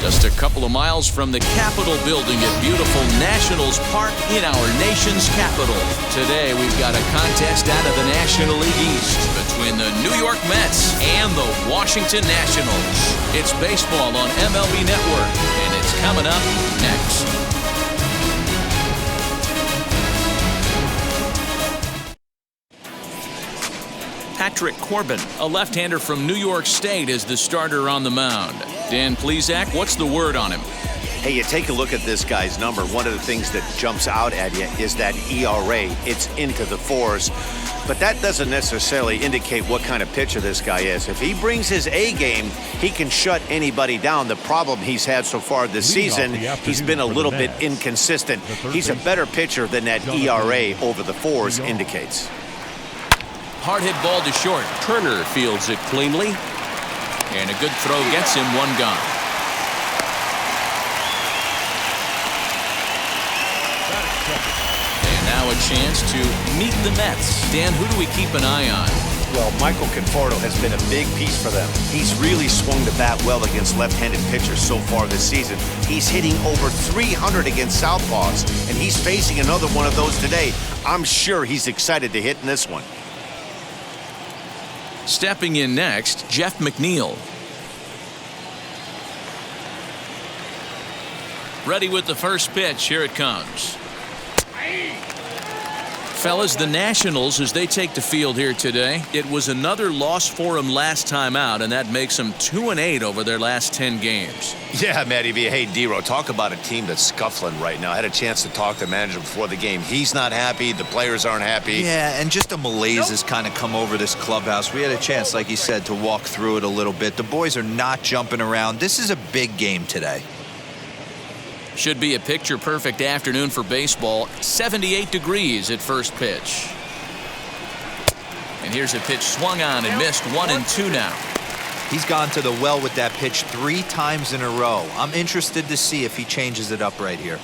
Just a couple of miles from the Capitol building at beautiful Nationals Park in our nation's capital. Today we've got a contest out of the National League East between the New York Mets and the Washington Nationals. It's baseball on MLB Network, and it's coming up next. Patrick Corbin, a left-hander from New York State, is the starter on the mound. Dan Plesac, what's the word on him? Hey, you take a look at this guy's number. One of the things that jumps out at you is that ERA. It's into the fours. But that doesn't necessarily indicate what kind of pitcher this guy is. If he brings his A game, he can shut anybody down. The problem he's had so far this season, he's been a little bit inconsistent. He's a better pitcher than that ERA over the fours indicates. Hard hit ball to short. Turner fields it cleanly. And a good throw gets him one gone. And now a chance to meet the Mets. Dan, who do we keep an eye on? Well, Michael Conforto has been a big piece for them. He's really swung the bat well against left-handed pitchers so far this season. He's hitting over 300 against southpaws, and he's facing another one of those today. I'm sure he's excited to hit in this one. Stepping in next, Jeff McNeil. Ready with the first pitch. Here it comes. Fellas, the Nationals, as they take the field here today, it was another loss for them last time out, and that makes them 2-8 over their last 10 games. Yeah, Matty V. Hey, D-Ro, talk about a team that's scuffling right now. I had a chance to talk to the manager before the game. He's not happy. The players aren't happy. Yeah, and just a malaise has kind of come over this clubhouse. We had a chance, like you said, to walk through it a little bit. The boys are not jumping around. This is a big game today. Should be a picture-perfect afternoon for baseball. 78 degrees at first pitch. And here's a pitch swung on and missed. 1-2 now. He's gone to the well with that pitch 3 times in a row. I'm interested to see if he changes it up right here.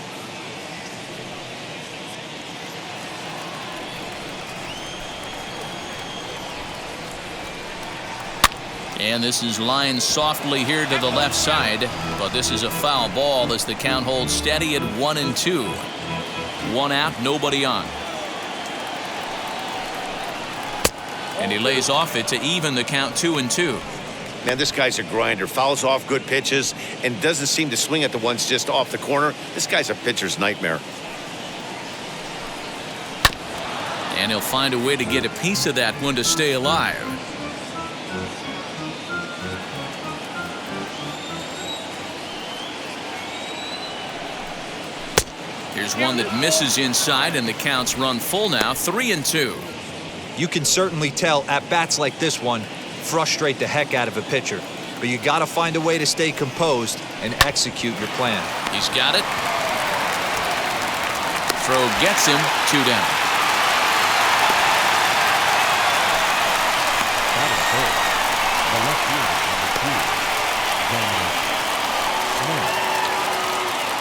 And this is lined softly here to the left side, but this is a foul ball as the count holds steady at 1-2. 1 out, nobody on. And he lays off it to even the count 2-2. Man, this guy's a grinder. Fouls off good pitches and doesn't seem to swing at the ones just off the corner. This guy's a pitcher's nightmare. And he'll find a way to get a piece of that one to stay alive. Here's one that misses inside, and the counts run full now, 3-2. You can certainly tell at bats like this one frustrate the heck out of a pitcher, but you got to find a way to stay composed and execute your plan. He's got it. Throw gets him, 2 down.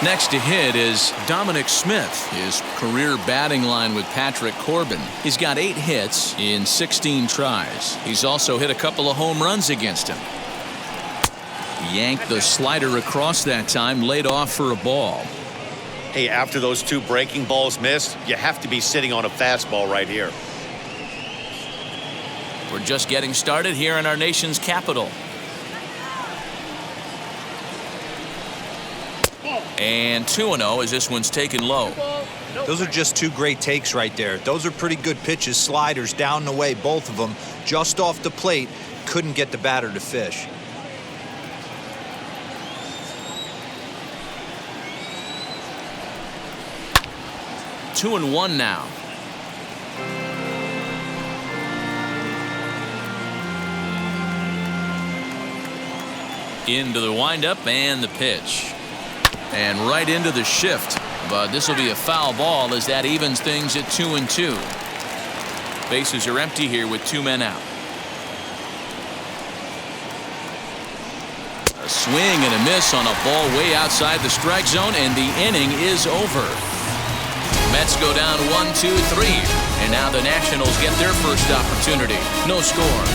Next to hit is Dominic Smith, his career batting line with Patrick Corbin. He's got 8 hits in 16 tries. He's also hit a couple of home runs against him. Yanked the slider across that time, laid off for a ball. Hey, after those 2 breaking balls missed, you have to be sitting on a fastball right here. We're just getting started here in our nation's capital. And 2-0 as this one's taken low. Those are just 2 great takes right there. Those are pretty good pitches. Sliders down the way, both of them. Just off the plate, couldn't get the batter to fish. Two and one now. Into the windup and the pitch. And right into the shift. But this will be a foul ball as that evens things at 2-2. Bases are empty here with 2 men out. A swing and a miss on a ball way outside the strike zone, and the inning is over. Mets go down 1-2-3, and now the Nationals get their first opportunity. No score.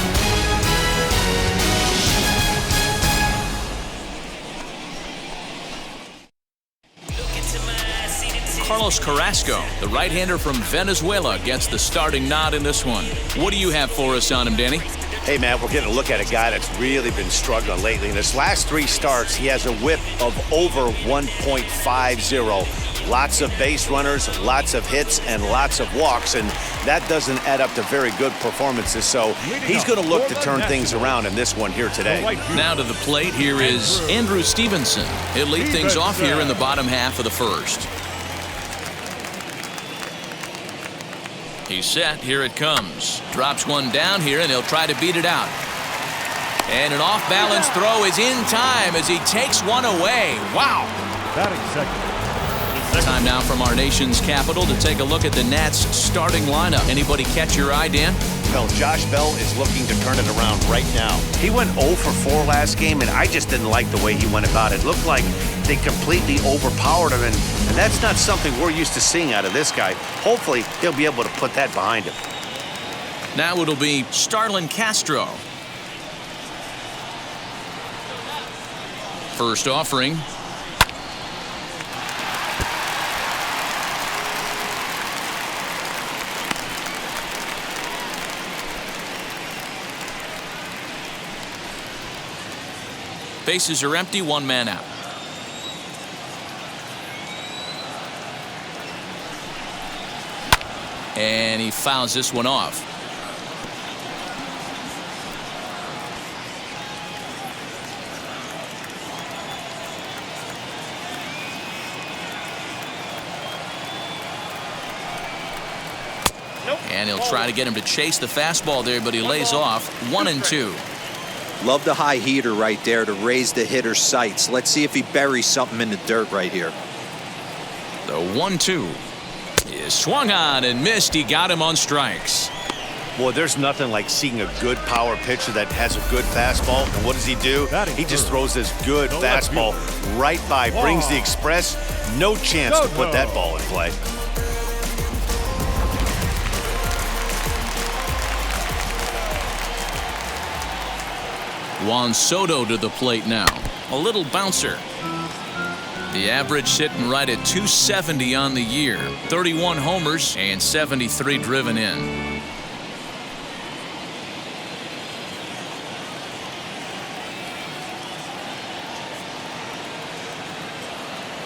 Carlos Carrasco. The right-hander from Venezuela gets the starting nod in this one. What do you have for us on him, Danny? Hey, man, we're getting a look at a guy that's really been struggling lately. In his last 3 starts, he has a whip of over 1.50. Lots of base runners, lots of hits, and lots of walks, and that doesn't add up to very good performances. So he's going to look to turn things around in this one here today. Now to the plate, here is Andrew Stevenson. He'll lead things off here in the bottom half of the first. He's set. Here it comes. Drops one down here, and he'll try to beat it out. And an off-balance throw is in time as he takes one away. Wow. Time now from our nation's capital to take a look at the Nats starting lineup. Anybody catch your eye, Dan? Well, Josh Bell is looking to turn it around right now. He went 0 for 4 last game, and I just didn't like the way he went about it. It looked like they completely overpowered him, and that's not something we're used to seeing out of this guy. Hopefully, he'll be able to put that behind him. Now it'll be Starlin Castro. First offering. Bases are empty, 1 man out. And he fouls this one off. And he'll try to get him to chase the fastball there, but he lays off. 1-2. Love the high heater right there to raise the hitter's sights. Let's see if he buries something in the dirt right here. The 1-2 is swung on and missed. He got him on strikes. Boy, there's nothing like seeing a good power pitcher that has a good fastball. And what does he do? He just throws this good fastball right by, brings the express. No chance to put that ball in play. Juan Soto to the plate now. A little bouncer. The average sitting right at 270 on the year. 31 homers and 73 driven in.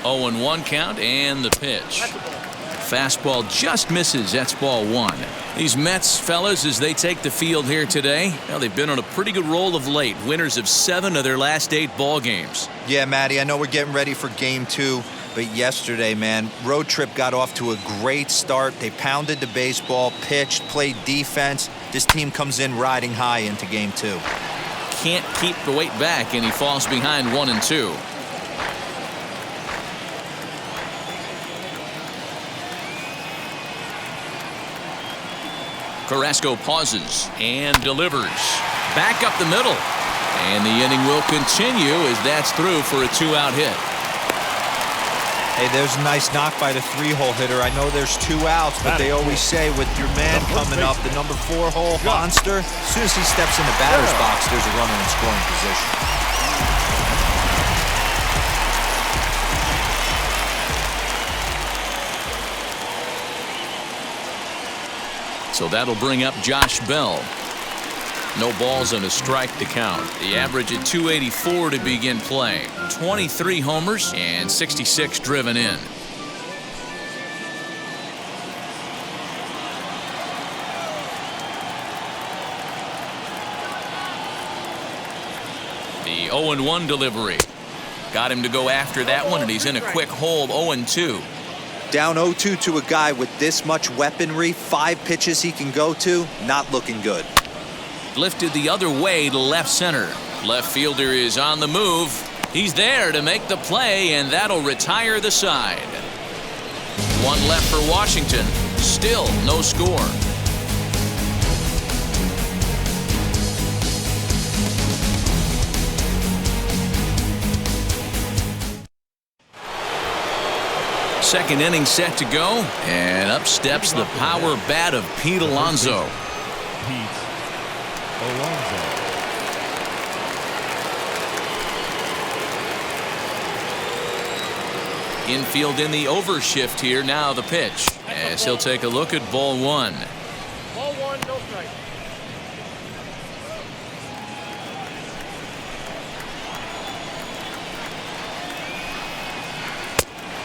Oh, and 1 count and the pitch. Fastball just misses. That's ball 1. These Mets, fellas, as they take the field here today, well, they've been on a pretty good roll of late. Winners of 7 of their last 8 ball games. Yeah, Matty, I know we're getting ready for game 2, but yesterday, man, road trip got off to a great start. They pounded the baseball, pitched, played defense. This team comes in riding high into game 2. Can't keep the weight back, and he falls behind 1-2. Carrasco pauses and delivers. Back up the middle. And the inning will continue as that's through for a 2-out hit. Hey, there's a nice knock by the 3-hole hitter. I know there's 2 outs, but they always say with your man coming up, the number 4-hole monster, as soon as he steps in the batter's box, there's a runner in scoring position. So that'll bring up Josh Bell. No balls and a strike to count. The average at 284 to begin play. 23 homers and 66 driven in. The 0-1 delivery. Got him to go after that one, and he's in a quick hole. 0-2. Down 0-2 to a guy with this much weaponry, 5 pitches he can go to, not looking good. Lifted the other way to left center. Left fielder is on the move. He's there to make the play, and that'll retire the side. 1 left for Washington. Still no score. Second inning set to go, and up steps the power bat of Pete Alonso. Infield in the overshift here. Now the pitch, as he'll take a look at ball one. Ball one, no strike.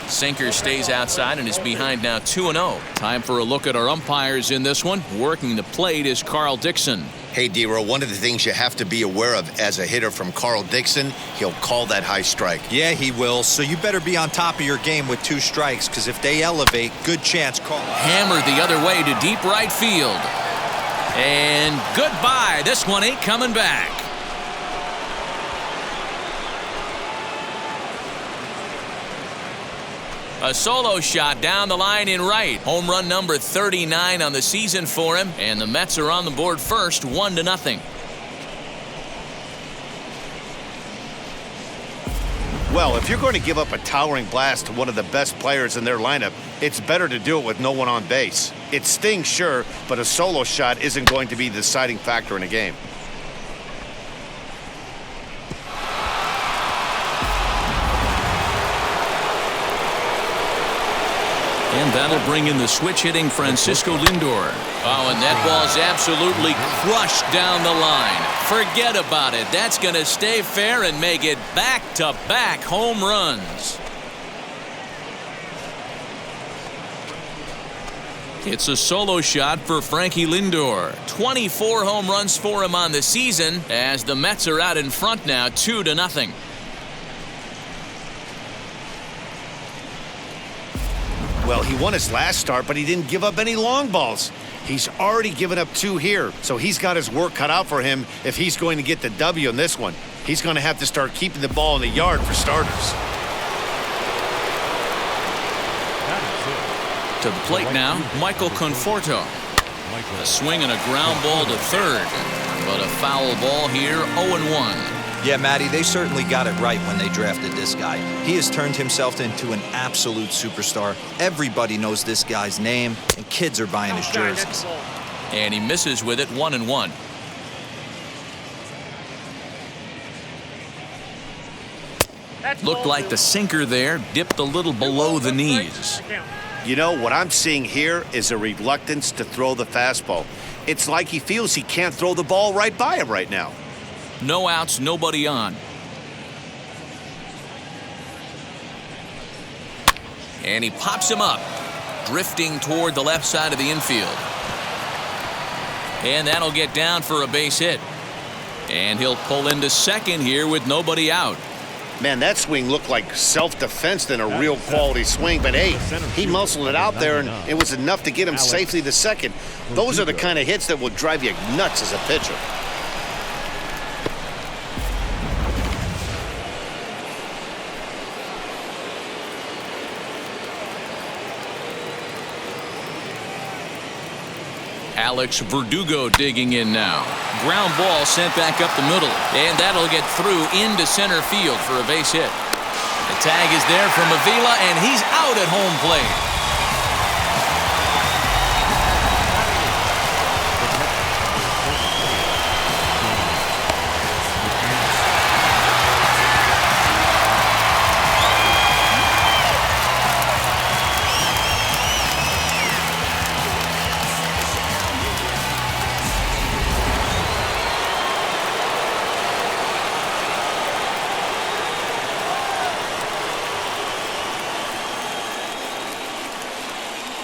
Sinker stays outside and is behind now 2-0. Time for a look at our umpires in this one. Working the plate is Carl Dixon. Hey, D-Row, one of the things you have to be aware of as a hitter from Carl Dixon, he'll call that high strike. Yeah, he will. So you better be on top of your game with 2 strikes, because if they elevate, good chance call. Hammered the other way to deep right field. And goodbye. This one ain't coming back. A solo shot down the line in right. Home run number 39 on the season for him. And the Mets are on the board first, 1-0. Well, if you're going to give up a towering blast to one of the best players in their lineup, it's better to do it with no one on base. It stings, sure, but a solo shot isn't going to be the deciding factor in a game. And that'll bring in the switch-hitting Francisco Lindor. Oh, and that ball's absolutely crushed down the line. Forget about it. That's going to stay fair and make it back-to-back home runs. It's a solo shot for Frankie Lindor. 24 home runs for him on the season, as the Mets are out in front now, 2-0. Well, he won his last start, but he didn't give up any long balls. He's already given up 2 here, so he's got his work cut out for him if he's going to get the W in this one. He's going to have to start keeping the ball in the yard for starters. To the plate now, Michael Conforto. A swing and a ground ball to third, but a foul ball here, 0-1. Yeah, Matty, they certainly got it right when they drafted this guy. He has turned himself into an absolute superstar. Everybody knows this guy's name, and kids are buying his jerseys. And he misses with it, 1-1. Looked like the sinker there dipped a little below the knees. You know, what I'm seeing here is a reluctance to throw the fastball. It's like he feels he can't throw the ball right by him right now. No outs, nobody on. And he pops him up, drifting toward the left side of the infield. And that'll get down for a base hit. And he'll pull into second here with nobody out. Man, that swing looked like self-defense than a real quality swing, but hey, he muscled it out there, and it was enough to get him safely to second. Those are the kind of hits that will drive you nuts as a pitcher. Alex Verdugo digging in now. Ground ball sent back up the middle, and that'll get through into center field for a base hit. The tag is there from Avila, and he's out at home plate.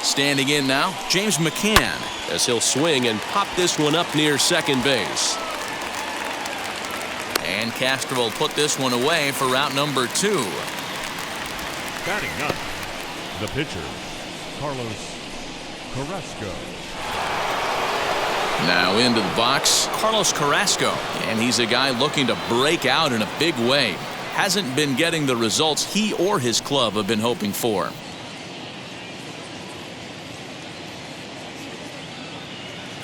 Standing in now, James McCann, as he'll swing and pop this one up near second base. And Castro will put this one away for route number 2. Batting up, the pitcher, Carlos Carrasco. Now into the box, Carlos Carrasco. And he's a guy looking to break out in a big way. Hasn't been getting the results he or his club have been hoping for.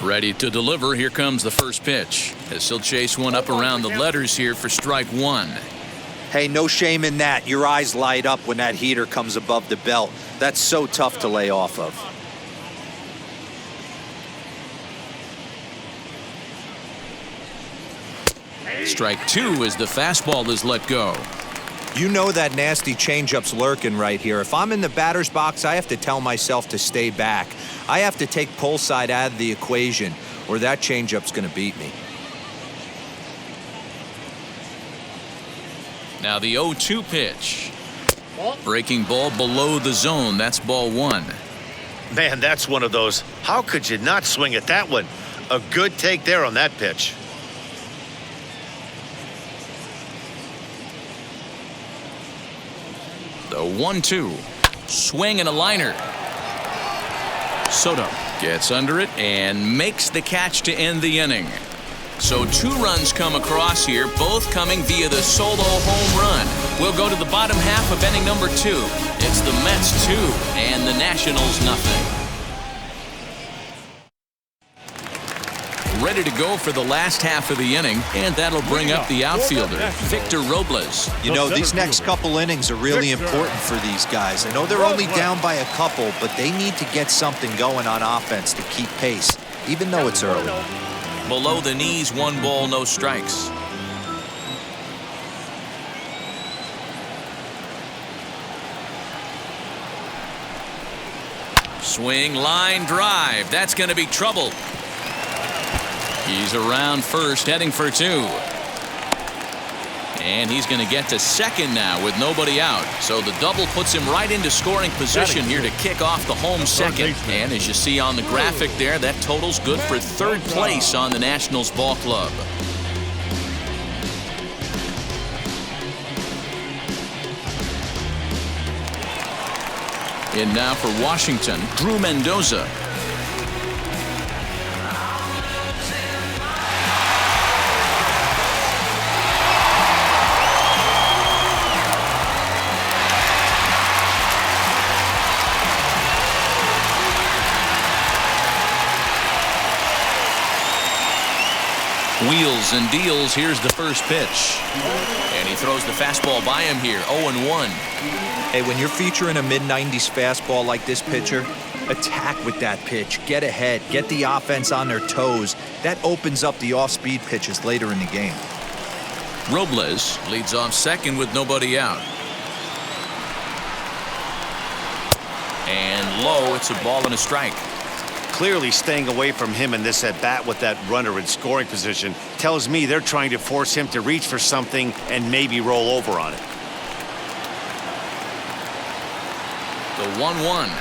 Ready to deliver. Here comes the first pitch, as he'll chase one up around the letters here for strike 1. Hey, no shame in that. Your eyes light up when that heater comes above the belt. That's so tough to lay off of. Strike 2 as the fastball is let go. You know that nasty changeup's lurking right here. If I'm in the batter's box, I have to tell myself to stay back. I have to take pull side out of the equation, or that changeup's going to beat me. Now the 0-2 pitch. Breaking ball below the zone. That's ball 1. Man, that's one of those. How could you not swing at that one? A good take there on that pitch. The 1-2. Swing and a liner. Soto gets under it and makes the catch to end the inning. So 2 runs come across here, both coming via the solo home run. We'll go to the bottom half of inning number 2. It's the Mets 2 and the Nationals nothing. Ready to go for the last half of the inning, and that'll bring up the outfielder, Victor Robles. You know, these next couple innings are really important for these guys. I know they're only down by a couple, but they need to get something going on offense to keep pace, even though it's early. Below the knees, 1 ball, no strikes. Swing, line drive. That's going to be trouble. He's around first, heading for 2. And he's going to get to second now with nobody out. So the double puts him right into scoring position here to kick off the home second. And as you see on the graphic there, that total's good for 3rd place on the Nationals ball club. And now for Washington, Drew Mendoza. Wheels and deals. Here's the first pitch. And he throws the fastball by him here. 0-1. Hey, when you're featuring a mid-90s fastball like this pitcher, attack with that pitch. Get ahead. Get the offense on their toes. That opens up the off-speed pitches later in the game. Robles leads off second with nobody out. And low. It's a ball and a strike. Clearly staying away from him in this at-bat with that runner in scoring position tells me they're trying to force him to reach for something and maybe roll over on it. The 1-1.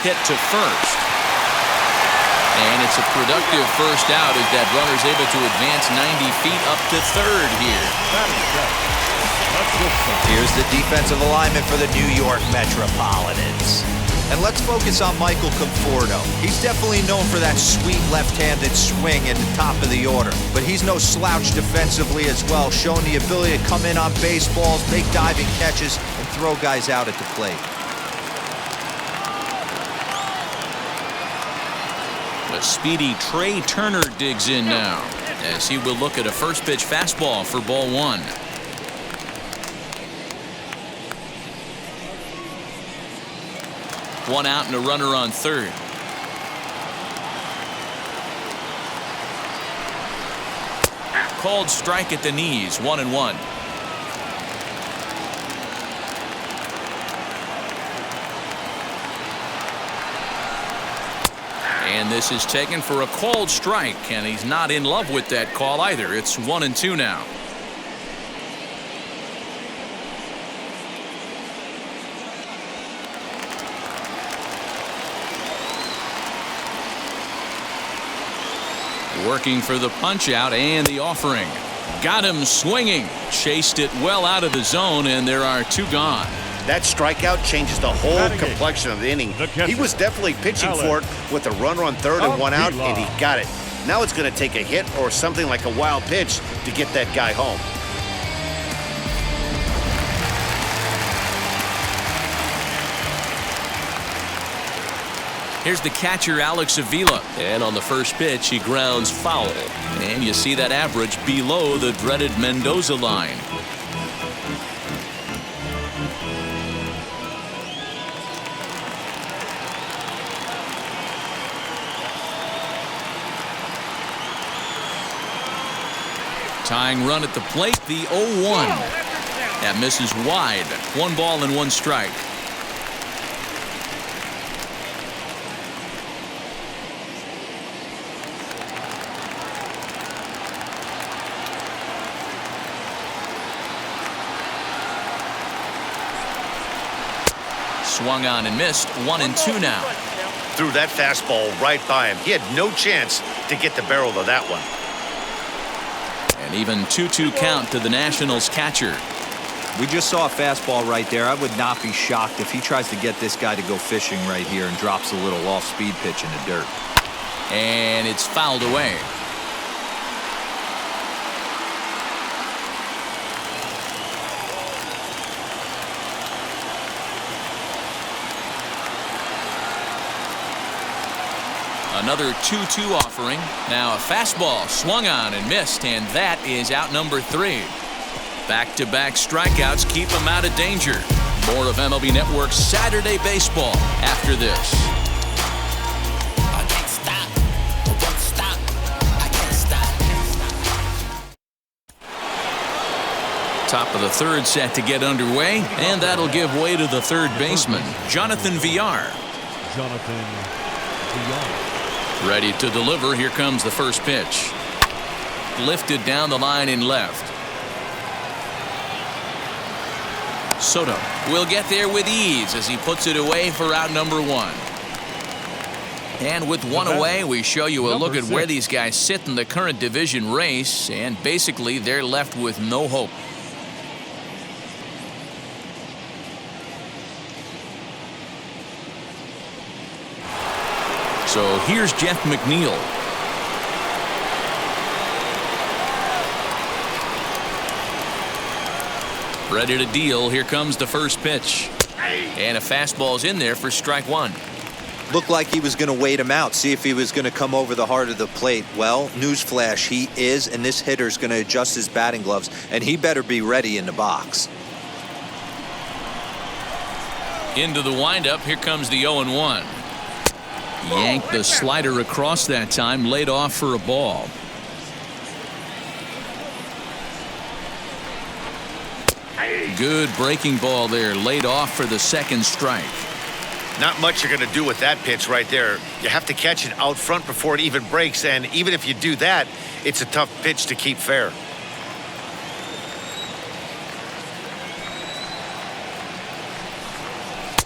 Hit to first. And it's a productive first out as that runner's able to advance 90 feet up to third here. Here's the defensive alignment for the New York Metropolitans. And let's focus on Michael Conforto. He's definitely known for that sweet left-handed swing in the top of the order. But he's no slouch defensively as well, showing the ability to come in on baseballs, make diving catches, and throw guys out at the plate. The speedy Trey Turner digs in now, as he will look at a first pitch fastball for ball 1. One out and a runner on third. Called strike at the knees, 1-1. And this is taken for a called strike, and he's not in love with that call either. It's 1-2 now. Working for the punch out and the offering. Got him swinging. Chased it well out of the zone, and there are 2 gone. That strikeout changes the whole complexion of the inning. He was definitely pitching for it with a runner on third and 1 out, and he got it. Now it's going to take a hit or something like a wild pitch to get that guy home. Here's the catcher, Alex Avila. And on the first pitch, he grounds foul. And you see that average below the dreaded Mendoza line. Tying run at the plate, the 0-1. That misses wide. 1 ball and 1 strike. Swung on and missed. 1-2 now. Threw that fastball right by him. He had no chance to get the barrel of that one. And even 2-2 count to the Nationals catcher. We just saw a fastball right there. I would not be shocked if he tries to get this guy to go fishing right here and drops a little off-speed pitch in the dirt. And it's fouled away. Another 2-2 offering. Now a fastball swung on and missed, and that is out number 3. Back-to-back strikeouts keep him out of danger. More of MLB Network's Saturday Baseball after this. I can't stop. I won't stop. I can't stop. Top of the 3rd set to get underway, and that'll give way to the 3rd baseman, Jonathan Villar. Jonathan Villar. Ready to deliver. Here comes the first pitch. Lifted down the line in left. Soto will get there with ease as he puts it away for out number 1. And with 1 away, we show you a look at where these guys sit in the current division race, and basically they're left with no hope. So here's Jeff McNeil. Ready to deal. Here comes the first pitch. And a fastball's in there for strike 1. Looked like he was going to wait him out, see if he was going to come over the heart of the plate. Well, newsflash, he is, and this hitter's going to adjust his batting gloves, and he better be ready in the box. Into the windup. Here comes the 0-1. Yanked the slider across that time, laid off for a ball. Good breaking ball there, laid off for the 2nd strike. Not much you're going to do with that pitch right there. You have to catch it out front before it even breaks, and even if you do that, it's a tough pitch to keep fair.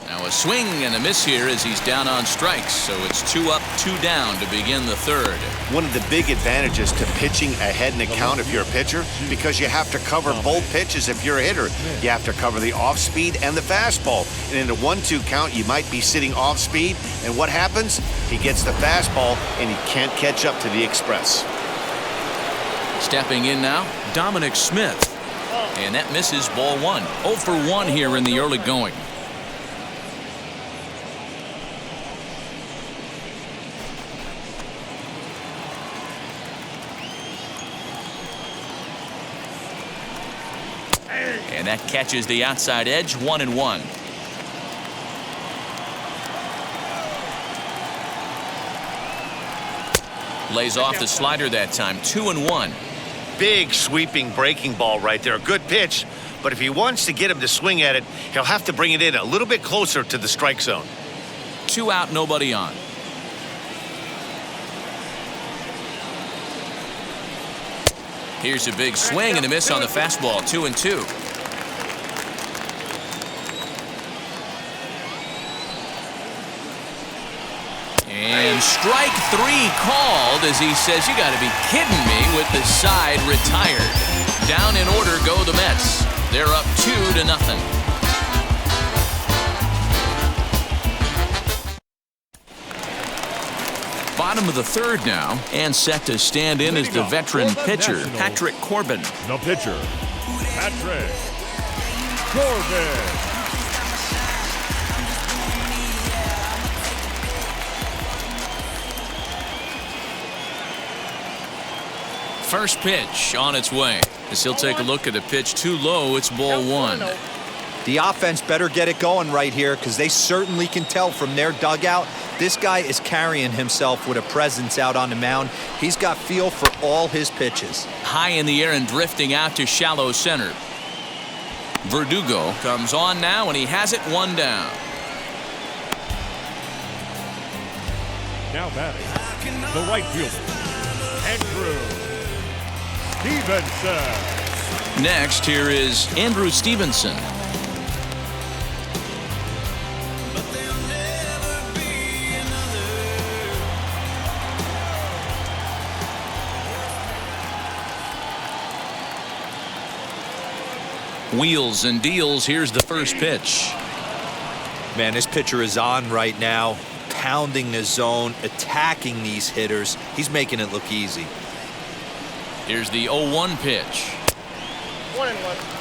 Now a swing and a miss here as he's down on strikes, so it's 2 up, 2 down to begin the 3rd. One of the big advantages to pitching ahead in the count if you're a pitcher, because you have to cover both pitches if you're a hitter. You have to cover the off-speed and the fastball. And in a 1-2 count, you might be sitting off-speed, and what happens? He gets the fastball, and he can't catch up to the express. Stepping in now, Dominic Smith. And that misses, ball 1. 0 for 1 here in the early going. And that catches the outside edge. 1-1. Lays off the slider that time. 2-1. Big sweeping breaking ball right there. Good pitch, but if he wants to get him to swing at it, he'll have to bring it in a little bit closer to the strike zone. 2 out, nobody on. Here's a big swing and a miss on the fastball. 2-2. And strike 3 called as he says, "You got to be kidding me," with the side retired. Down in order go the Mets. They're up 2-0. Bottom of the 3rd now, and set to stand in as the veteran pitcher, Patrick Corbin. The pitcher, Patrick Corbin. First pitch on its way. As he'll take a look at a pitch too low, it's ball 1. The offense better get it going right here, because they certainly can tell from their dugout this guy is carrying himself with a presence out on the mound. He's got feel for all his pitches. High in the air and drifting out to shallow center. Verdugo comes on now, and he has it 1 down. Now batting, the right fielder, Andrew Stevenson. Next, here is Andrew Stevenson. Wheels and deals. Here's the first pitch. Man, this pitcher is on right now, pounding the zone, attacking these hitters. He's making it look easy. Here's the 0-1 pitch. 1-1.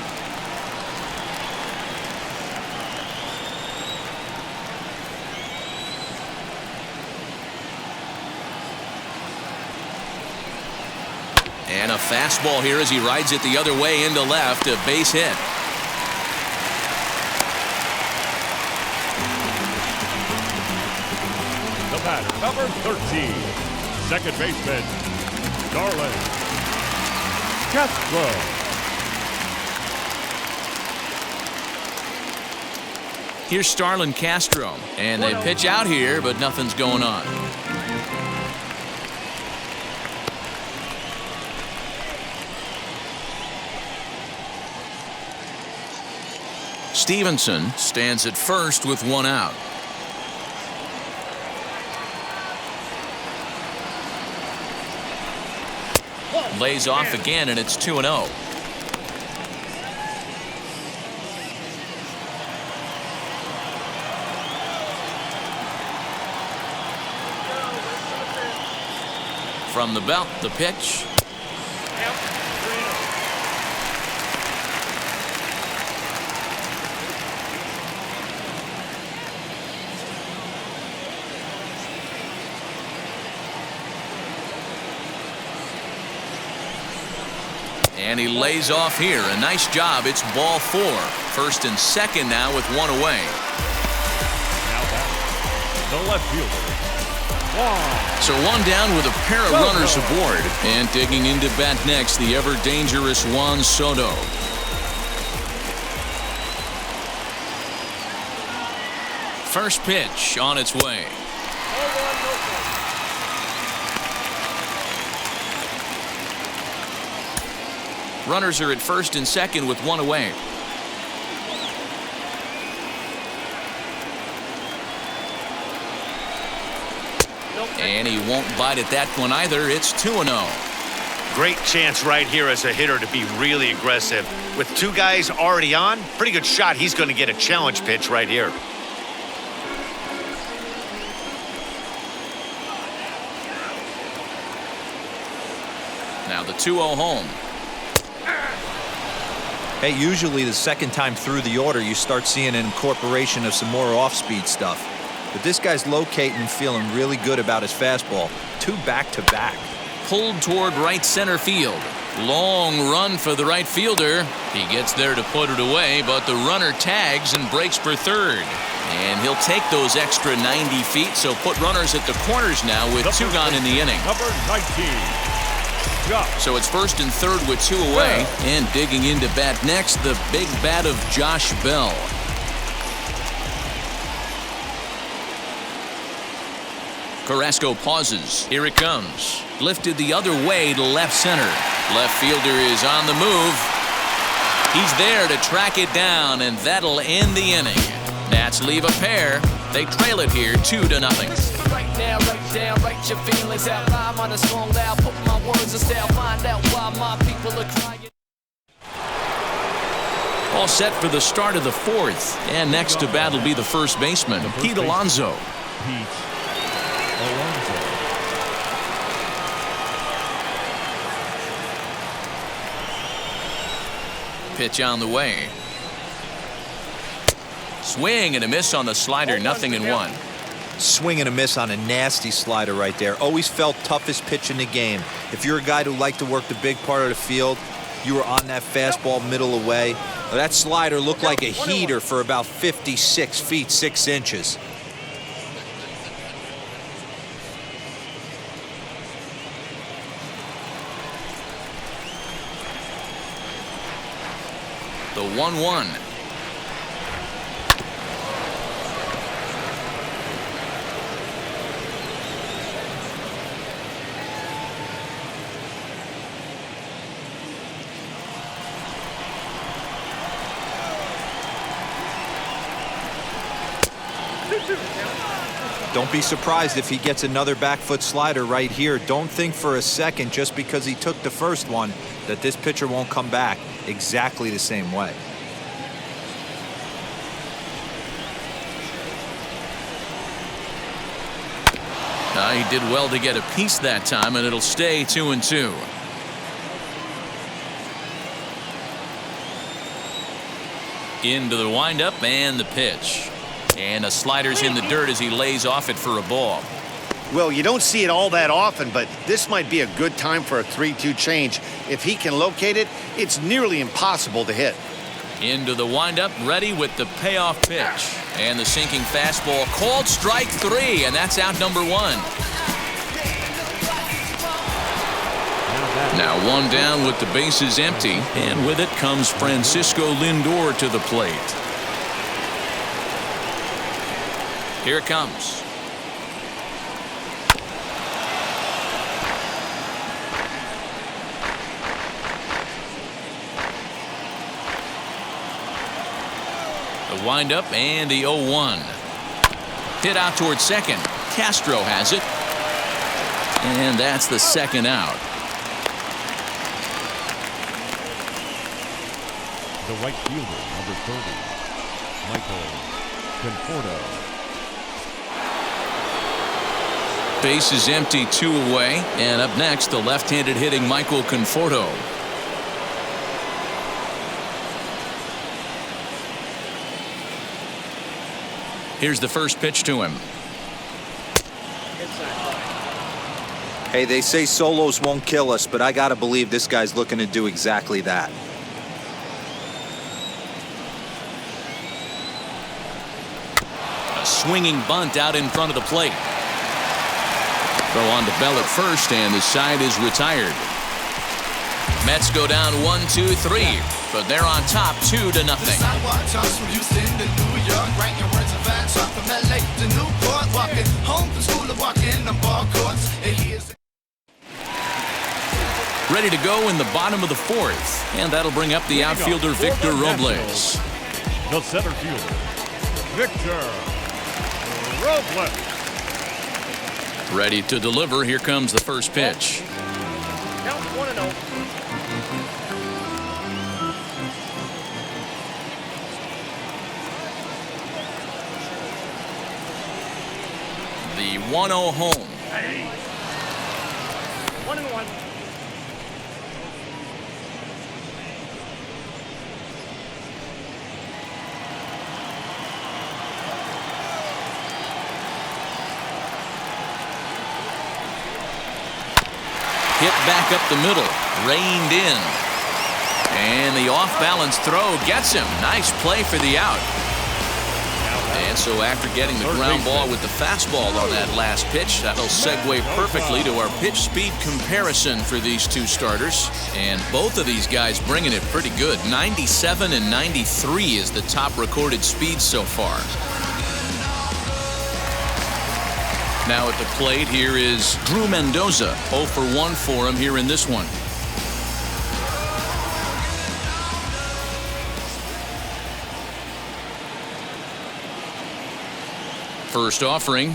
And a fastball here as he rides it the other way into left. A base hit. The batter, number 13, second baseman, Darlin Castro. Here's Starlin Castro. And they pitch out here, but nothing's going on. Stevenson stands at first with 1 out. Lays off again, and it's 2-0. From the belt, the pitch. And he lays off here. A nice job. It's ball 4. First and second now with 1 away. Now back, the left fielder, Juan. So 1 down with a pair of runners aboard. And digging into bat next, the ever-dangerous Juan Soto. First pitch on its way. Runners are at first and second with 1 away. And he won't bite at that one either. It's 2-0. Great chance right here as a hitter to be really aggressive. With 2 guys already on, pretty good shot. He's going to get a challenge pitch right here. Now the 2-0 home. Hey, usually the second time through the order, you start seeing an incorporation of some more off-speed stuff. But this guy's locating and feeling really good about his fastball. 2 back-to-back. Pulled toward right center field. Long run for the right fielder. He gets there to put it away, but the runner tags and breaks for third. And he'll take those extra 90 feet, so put runners at the corners now with 2 gone in the inning. Number 19. So it's first and third with 2 away. And digging into bat next, the big bat of Josh Bell. Carrasco pauses. Here it comes. Lifted the other way to left center. Left fielder is on the move. He's there to track it down, and that'll end the inning. Nats leave a pair. They trail it here 2-0. Right now, right down, write your feelings out loud on a song loud, put my words in style, find out why my people are crying. All set for the start of the 4th. And next to bat will be the first baseman, Pete Alonso. Pete Alonso. Pitch on the way. Swing and a miss on the slider, 0-1. Swing and a miss on a nasty slider right there. Always felt toughest pitch in the game. If you're a guy who liked to work the big part of the field, you were on that fastball middle away. Well, that slider looked like a heater for about 56 feet 6 inches. The 1-1. Don't be surprised if he gets another back foot slider right here. Don't think for a second, just because he took the first one, that this pitcher won't come back exactly the same way. He did well to get a piece that time, and it'll stay 2-2. Into the windup and the pitch. And the slider's in the dirt as he lays off it for a ball. Well, you don't see it all that often, but this might be a good time for a 3-2 change. If he can locate it, it's nearly impossible to hit. Into the windup, ready with the payoff pitch. And the sinking fastball called strike 3, and that's out number 1. Now 1 down with the bases empty, and with it comes Francisco Lindor to the plate. Here it comes. The windup and the 0-1. Hit out towards second. Castro has it. And that's the second out. The right fielder, number 30, Michael Conforto. Base is empty, 2 away. And up next, the left-handed hitting Michael Conforto. Here's the first pitch to him. Hey, they say solos won't kill us, but I gotta believe this guy's looking to do exactly that. A swinging bunt out in front of the plate. Throw on to Bell at first, and the side is retired. Mets go down 1-2-3, but they're on top 2-0. Ready to go in the bottom of the 4th, and that'll bring up the outfielder Victor Robles. The center fielder, Victor Robles. Ready to deliver. Here comes the first pitch. Count 1-0. The 1-0 home. 1-1. Hit back up the middle, reined in. And the off-balance throw gets him. Nice play for the out. And so after getting the ground ball with the fastball on that last pitch, that'll segue perfectly to our pitch speed comparison for these two starters. And both of these guys bringing it pretty good. 97 and 93 is the top recorded speed so far. Now at the plate, here is Drew Mendoza. 0 for 1 for him here in this one. First offering.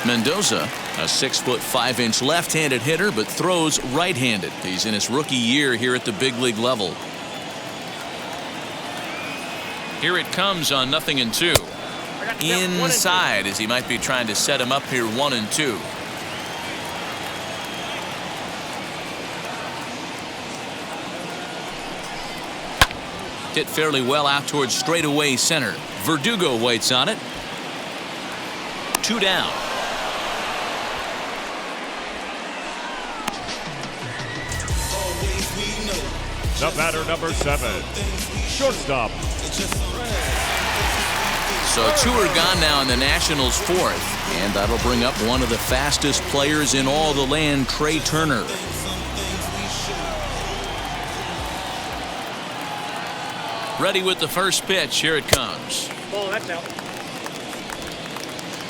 Mendoza, a 6'5" left-handed hitter, but throws right-handed. He's in his rookie year here at the big league level. Here it comes on 0-2. Inside, as he might be trying to set him up here 1-2. Hit fairly well out towards straightaway center. Verdugo waits on it. 2 down. The batter, number 7, shortstop. So 2 are gone now in the Nationals' 4th, and that'll bring up one of the fastest players in all the land, Trey Turner. Ready with the first pitch. Here it comes. Ball, that's out.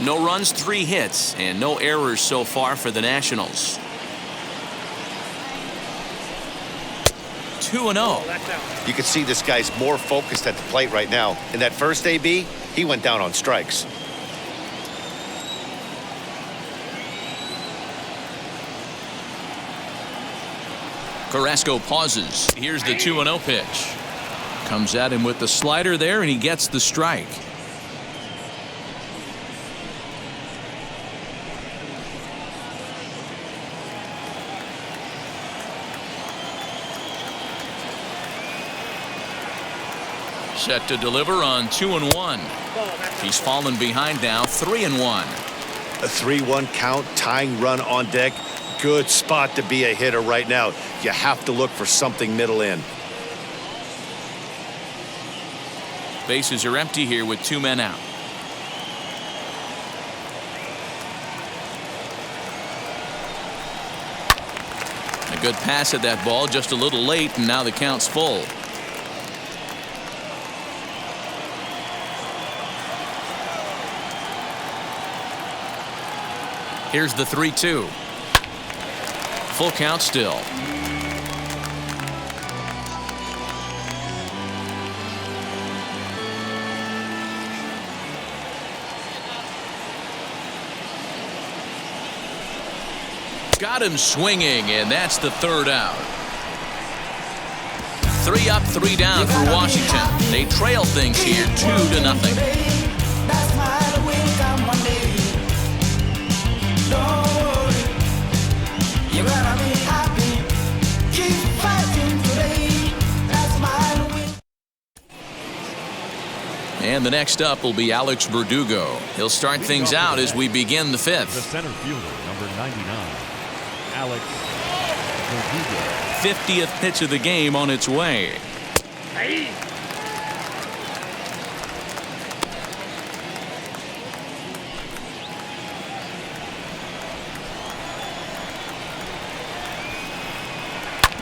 No runs, 3 hits, and no errors so far for the Nationals. 2-0. That's out. You can see this guy's more focused at the plate right now. In that first AB, he went down on strikes. Carrasco pauses. Here's the 2-0 pitch. Comes at him with the slider there, and he gets the strike. Set to deliver on 2-1. He's fallen behind now, 3-1. A 3-1 count, tying run on deck. Good spot to be a hitter right now. You have to look for something middle in. Bases are empty here with 2 men out. A good pass at that ball, just a little late, and now the count's full. Here's the 3-2. Full count still. Got him swinging, and that's the 3rd out. 3 up, 3 down for Washington. They trail things here 2-0. And the next up will be Alex Verdugo. He'll start things out as we begin the 5th. The center fielder, number 99, Alex Miniak. 50th pitch of the game on its way. Hey.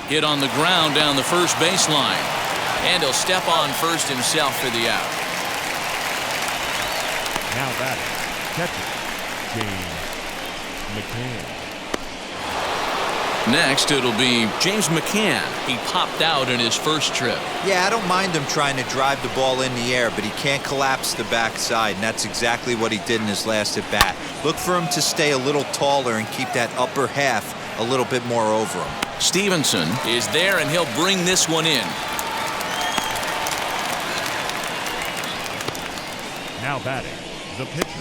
Hit on the ground down the first baseline. And he'll step on first himself for the out. Now batting, catcher, James McCann. Next, it'll be James McCann. He popped out in his first trip. Yeah, I don't mind him trying to drive the ball in the air, but he can't collapse the backside, and that's exactly what he did in his last at-bat. Look for him to stay a little taller and keep that upper half a little bit more over him. Stevenson is there, and he'll bring this one in. Now batting, the pitcher,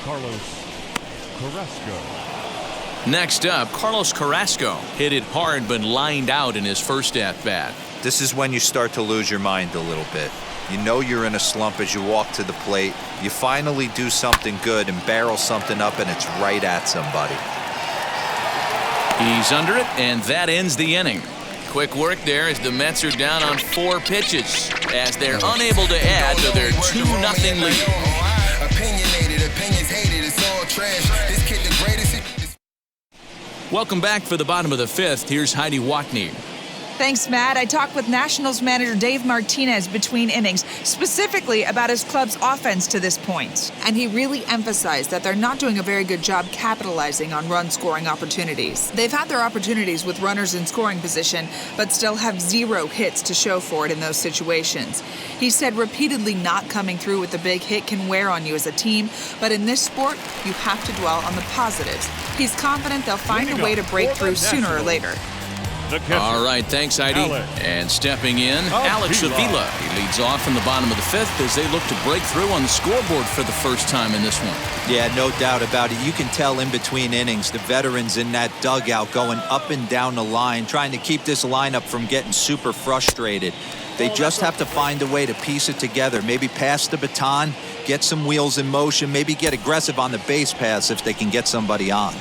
Carlos Carrasco. Next up, Carlos Carrasco hit it hard but lined out in his first at-bat. This is when you start to lose your mind a little bit. You know you're in a slump as you walk to the plate. You finally do something good and barrel something up, and it's right at somebody. He's under it, and that ends the inning. Quick work there as the Mets are down on 4 pitches as they're unable to add to their 2-0 lead. Opinionated, opinions hated, it's all trash. This kid the greatest. Welcome back for the bottom of the 5th. Here's Heidi Watney. Thanks, Matt. I talked with Nationals manager Dave Martinez between innings, specifically about his club's offense to this point. And he really emphasized that they're not doing a very good job capitalizing on run-scoring opportunities. They've had their opportunities with runners in scoring position, but still have 0 hits to show for it in those situations. He said repeatedly not coming through with a big hit can wear on you as a team, but in this sport, you have to dwell on the positives. He's confident they'll find a way to break through sooner or later. All right, thanks, Heidi. And stepping in, Alex Avila. He leads off in the bottom of the 5th as they look to break through on the scoreboard for the first time in this one. Yeah, no doubt about it. You can tell in between innings, the veterans in that dugout going up and down the line, trying to keep this lineup from getting super frustrated. They just have to find a way to piece it together. Maybe pass the baton, get some wheels in motion, maybe get aggressive on the base paths if they can get somebody on.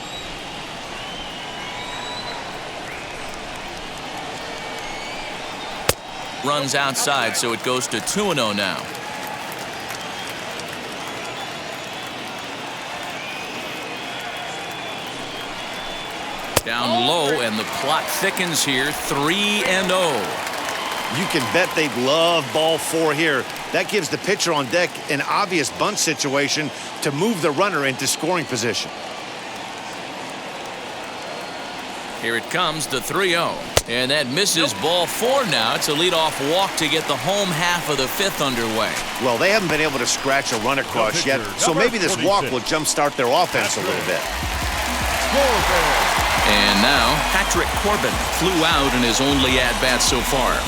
Runs outside, so it goes to 2-0 now. Down low, and the plot thickens here. 3-0. You can bet they'd love ball 4 here. That gives the pitcher on deck an obvious bunt situation to move the runner into scoring position. Here it comes, the 3-0. And that misses ball 4 now. It's a leadoff walk to get the home half of the 5th underway. Well, they haven't been able to scratch a run across yet, so maybe this walk will jumpstart their offense a little bit. And now, Patrick Corbin flew out in his only at-bat so far.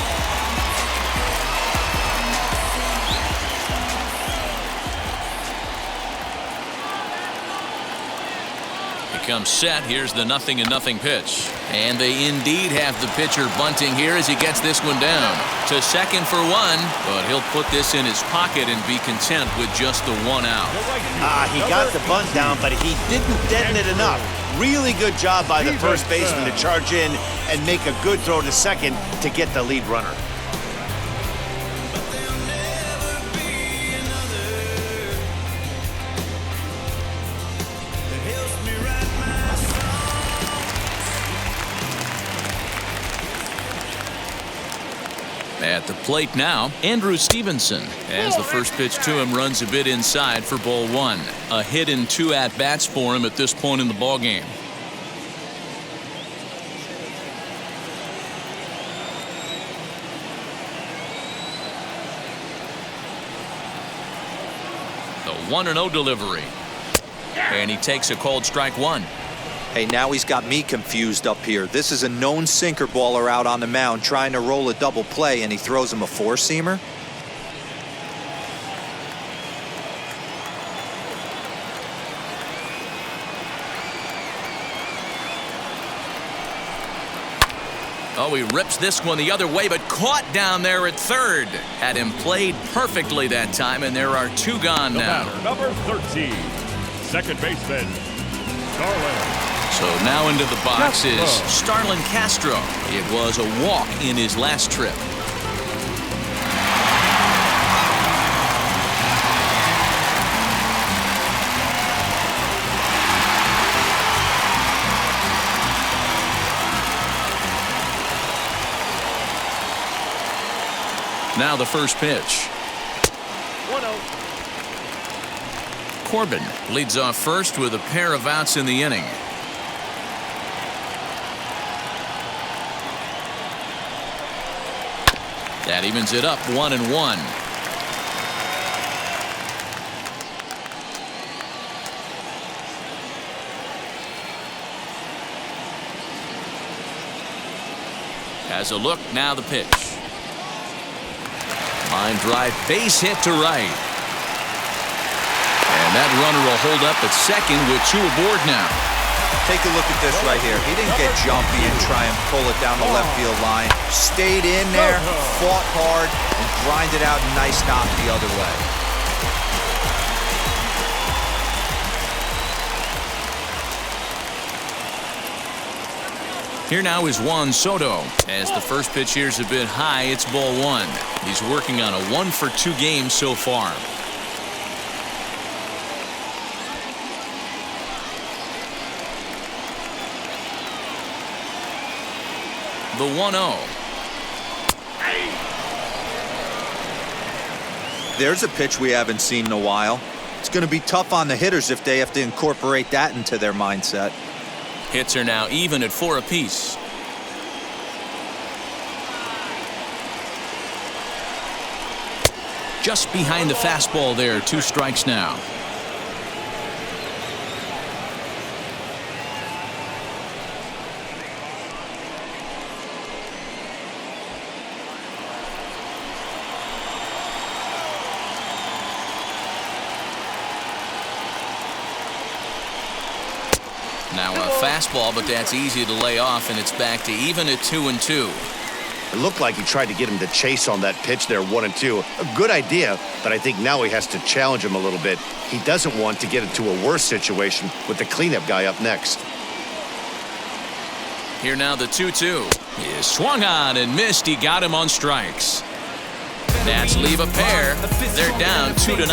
Comes set. Here's the 0-0 pitch, and they indeed have the pitcher bunting here as he gets this one down to second for 1, but he'll put this in his pocket and be content with just the 1 out. He got the bunt down, but he didn't deaden it enough. Really good job by the first baseman to charge in and make a good throw to second to get the lead runner. At the plate now, Andrew Stevenson, as the first pitch to him runs a bit inside for ball 1. A hit in 2 at-bats for him at this point in the ballgame. The 1-0 delivery. And he takes a called strike 1. Hey, now he's got me confused up here. This is a known sinker baller out on the mound trying to roll a double play, and he throws him a 4-seamer. Oh, he rips this one the other way, but caught down there at third. Had him played perfectly that time, and there are 2 gone now. Number 13, second baseman, Starlin. So now into the box is Starlin Castro. It was a walk in his last trip. Now the first pitch. 1-0. Corbin leads off first with a pair of outs in the inning. That evens it up 1-1. Has a look, now the pitch. Line drive, base hit to right. And that runner will hold up at second with 2 aboard now. Take a look at this right here. He didn't get jumpy and try and pull it down the left field line. Stayed in there, fought hard, and grinded out a nice knock the other way. Here now is Juan Soto. As the first pitch here's a bit high, it's ball 1. He's working on a 1-for-2 game so far. The 1-0. There's a pitch we haven't seen in a while. It's going to be tough on the hitters if they have to incorporate that into their mindset. Hits are now even at 4 apiece. Just behind the fastball there, 2 strikes now. Now a fastball, but that's easy to lay off, and it's back to even at 2-2. It looked like he tried to get him to chase on that pitch there, 1-2. A good idea, but I think now he has to challenge him a little bit. He doesn't want to get into a worse situation with the cleanup guy up next. Here now the 2-2. He is swung on and missed. He got him on strikes. Nats leave a pair. They're down 2-0.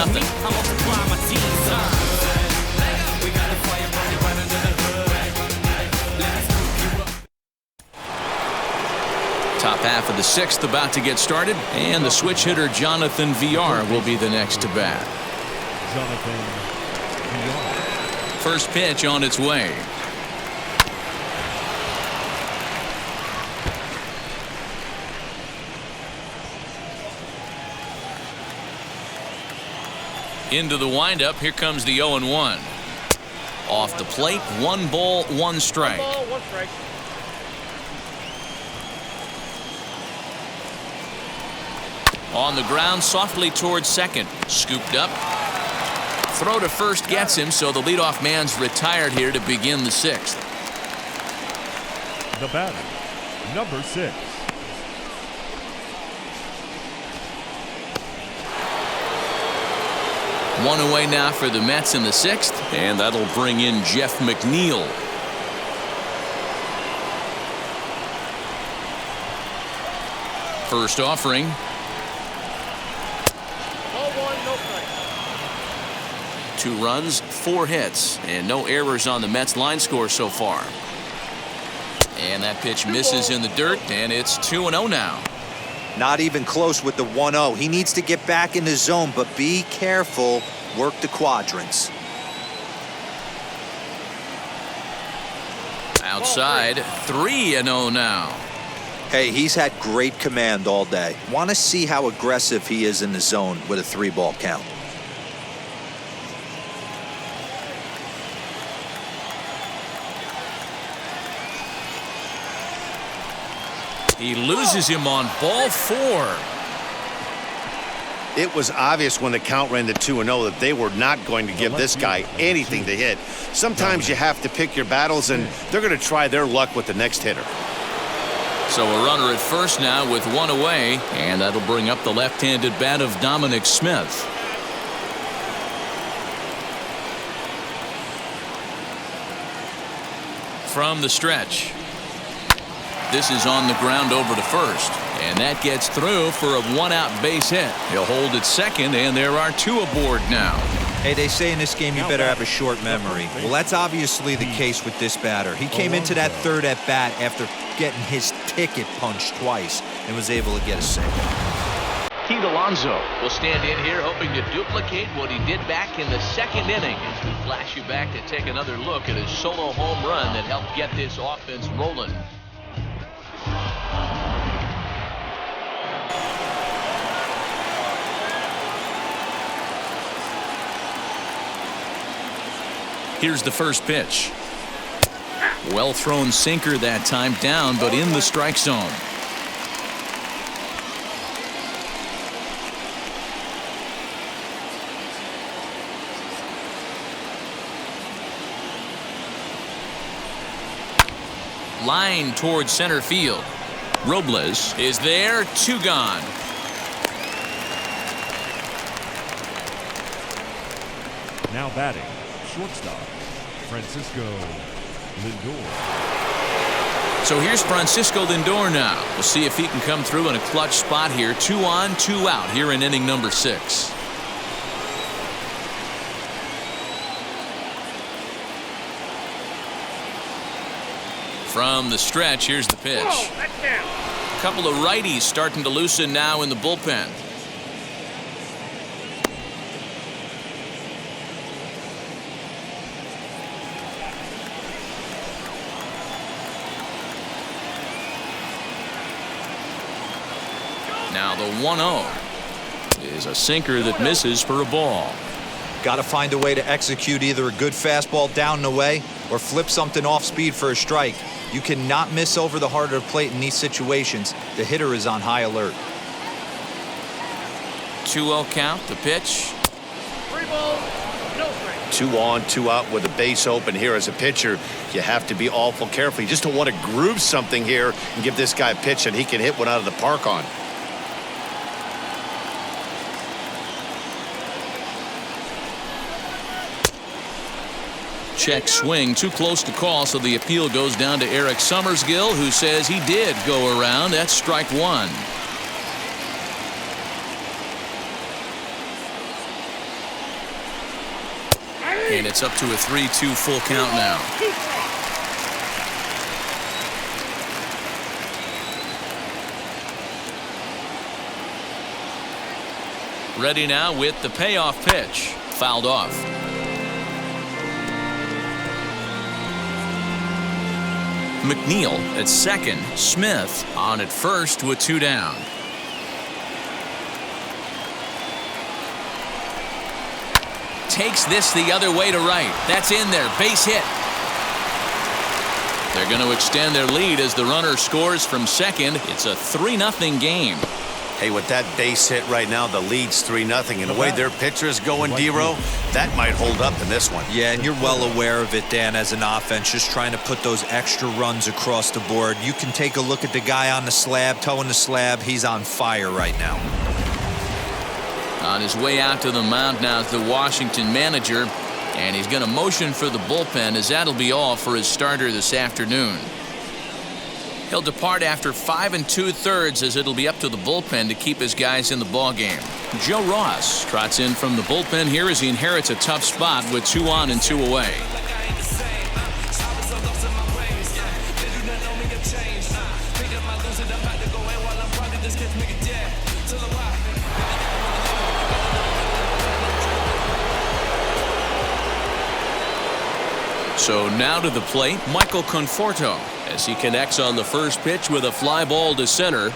Top half of the 6th about to get started, and the switch hitter Jonathan VR will be the next to bat. Jonathan VR. First pitch on its way. Into the windup. Here comes the 0-1. Off the plate, 1 ball, 1 strike. 1 ball, 1 strike. On the ground, softly towards second. Scooped up. Throw to first gets him, so the leadoff man's retired here to begin the 6th. The batter, number 6. One away now for the Mets in the 6th, and that'll bring in Jeff McNeil. First offering. Ball 1, no strike. 2 runs, 4 hits, and no errors on the Mets line score so far. And that pitch misses in the dirt, and it's 2-0 now. Not even close with the 1-0. He needs to get back in the zone, but be careful. Work the quadrants. Outside, 3-0 now. Hey, he's had great command all day. Want to see how aggressive he is in the zone with a 3-ball count. He loses him on ball 4. It was obvious when the count ran to 2-0 that they were not going to give this guy anything to hit. Sometimes you have to pick your battles, and they're going to try their luck with the next hitter. So a runner at first now with 1 away, and that'll bring up the left-handed bat of Dominic Smith. From the stretch. This is on the ground over to first, and that gets through for a 1-out base hit. He'll hold at second, and there are 2 aboard now. Hey, they say in this game you better have a short memory. Well, that's obviously the case with this batter. He came into that 3rd at bat after getting his ticket punched twice and was able to get a save. Pete Alonso will stand in here hoping to duplicate what he did back in the 2nd inning as we flash you back to take another look at his solo home run that helped get this offense rolling. Here's the first pitch. Well thrown sinker that time, down but in the strike zone. Line towards center field. Robles is there, 2 gone. Now batting, shortstop, Francisco Lindor. So here's Francisco Lindor now. We'll see if he can come through in a clutch spot here. 2 on, 2 out here in inning number 6. From the stretch, here's the pitch. A couple of righties starting to loosen now in the bullpen. Now the 1-0 is a sinker that misses for a ball. Got to find a way to execute either a good fastball down and away or flip something off speed for a strike. You cannot miss over the heart of the plate in these situations. The hitter is on high alert. 2-0 count, the pitch. 3 balls, no strike. 2 on, 2 out with a base open here as a pitcher. You have to be awful careful. You just don't want to groove something here and give this guy a pitch that he can hit one out of the park on. check swing. Too close to call, so the appeal goes down to Eric Summersgill, who says he did go around. That's strike one. And it's up to a 3-2 full count now. Ready now with the payoff pitch. Fouled off. McNeil at second. Smith on at first with 2 down. Takes this the other way to right. That's in there. Base hit. They're going to extend their lead as the runner scores from second. It's a 3-0 game. Hey, with that base hit right now, the lead's 3-0. And the way their pitcher is going, D-Ro, that might hold up in this one. Yeah, and you're well aware of it, Dan, as an offense, just trying to put those extra runs across the board. You can take a look at the guy on the slab, toeing the slab. He's on fire right now. On his way out to the mound now is the Washington manager, and he's going to motion for the bullpen, as that'll be all for his starter this afternoon. He'll depart after 5 2/3, as it'll be up to the bullpen to keep his guys in the ballgame. Joe Ross trots in from the bullpen here as he inherits a tough spot with 2 on and 2 away. So now to the plate, Michael Conforto, as he connects on the first pitch with a fly ball to center.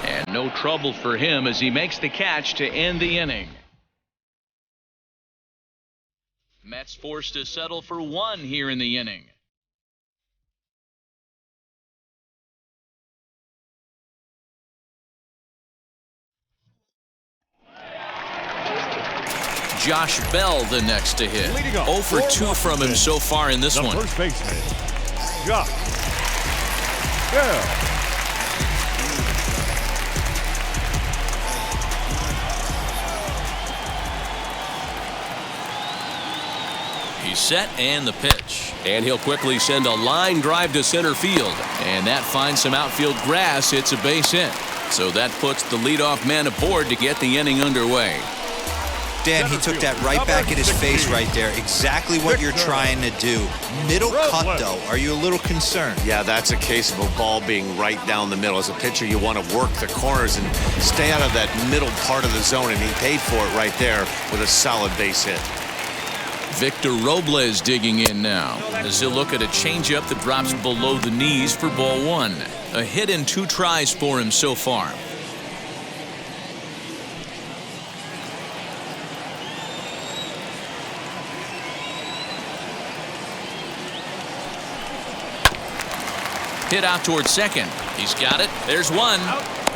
And no trouble for him as he makes the catch to end the inning. Mets forced to settle for 1 here in the inning. Josh Bell the next to hit. 0 for 2 from him so far in this one. First baseman, Josh Bell. He's set and the pitch. And he'll quickly send a line drive to center field. And that finds some outfield grass. It's a base hit. So that puts the leadoff man aboard to get the inning underway. Dan, he took that right back at his face right there. Exactly what you're trying to do. Middle cut, though. Are you a little concerned? Yeah, that's a case of a ball being right down the middle. As a pitcher, you want to work the corners and stay out of that middle part of the zone, and he paid for it right there with a solid base hit. Victor Robles digging in now as he'll look at a changeup that drops below the knees for ball 1. A hit in 2 tries for him so far. Hit out towards second. He's got it. There's 1.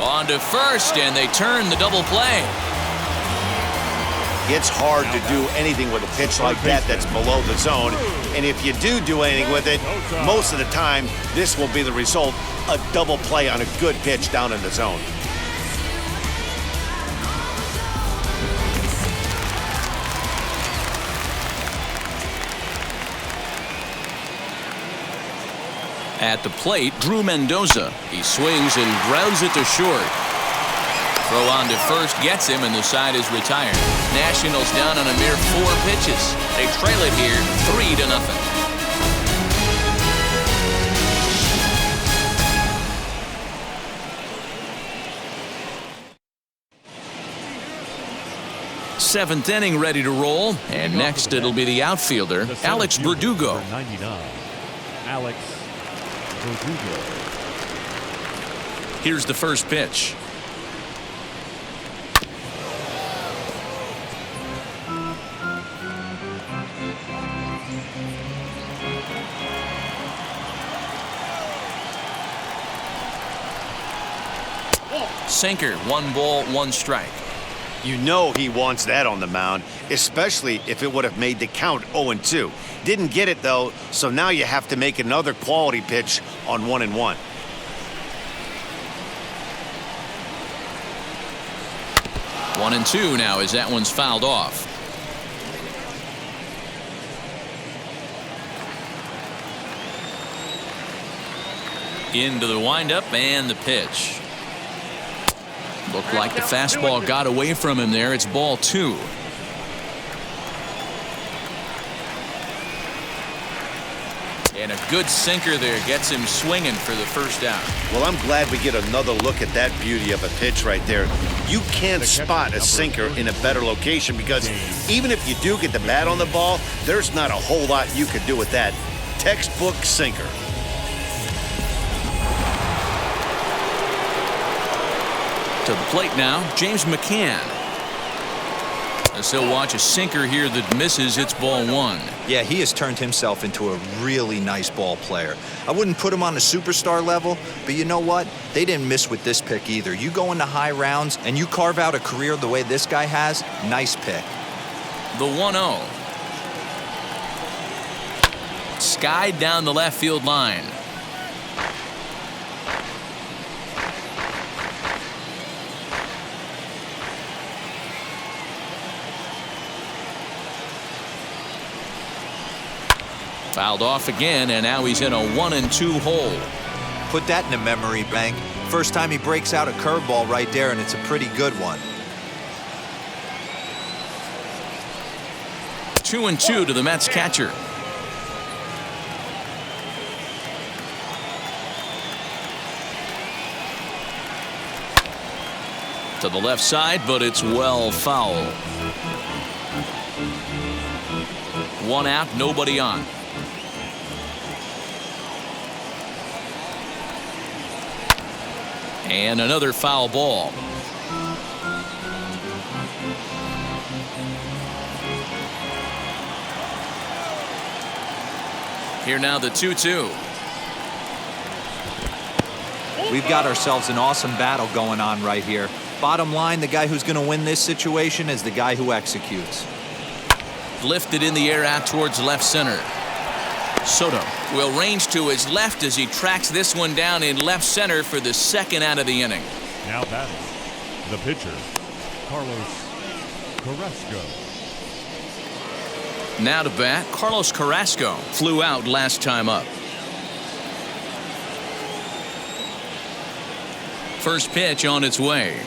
On to first, and they turn the double play. It's hard to do anything with a pitch like that that's below the zone. And if you do anything with it, most of the time, this will be the result. A double play on a good pitch down in the zone. At the plate, Drew Mendoza. He swings and grounds it to short. Throw on to first gets him, and the side is retired. Nationals down on a mere 4 pitches. They trail it here 3-0. Seventh inning ready to roll, and next it'll be the outfielder, Alex Verdugo. 99, Alex Verdugo. Here's the first pitch. Sinker, 1 ball, 1 strike. You know he wants that on the mound, especially if it would have made the count 0-2. Didn't get it, though, so now you have to make another quality pitch on 1-1. One and 2 now as that one's fouled off. Into the windup and the pitch. Looked like the fastball got away from him there. It's ball 2. And a good sinker there gets him swinging for the first out. Well, I'm glad we get another look at that beauty of a pitch right there. You can't spot a sinker in a better location because even if you do get the bat on the ball, there's not a whole lot you could do with that. Textbook sinker. To the plate now, James McCann. As he'll watch a sinker here that misses, it's ball 1. Yeah, he has turned himself into a really nice ball player. I wouldn't put him on the superstar level, but you know what? They didn't miss with this pick either. You go into high rounds and you carve out a career the way this guy has, nice pick. The 1-0. Skied down the left field line. Fouled off again, and now he's in a 1-2 hole. Put that in the memory bank. First time he breaks out a curveball right there, and it's a pretty good one. 2-2 to the Mets catcher. To the left side, but it's well foul. 1 out, nobody on. And another foul ball. Here now the 2-2. We've got ourselves an awesome battle going on right here. Bottom line, the guy who's going to win this situation is the guy who executes. Lifted in the air out towards left center. Soto will range to his left as he tracks this one down in left center for the second out of the inning. Now batting, the pitcher, Carlos Carrasco. Now to bat, Carlos Carrasco flew out last time up. First pitch on its way.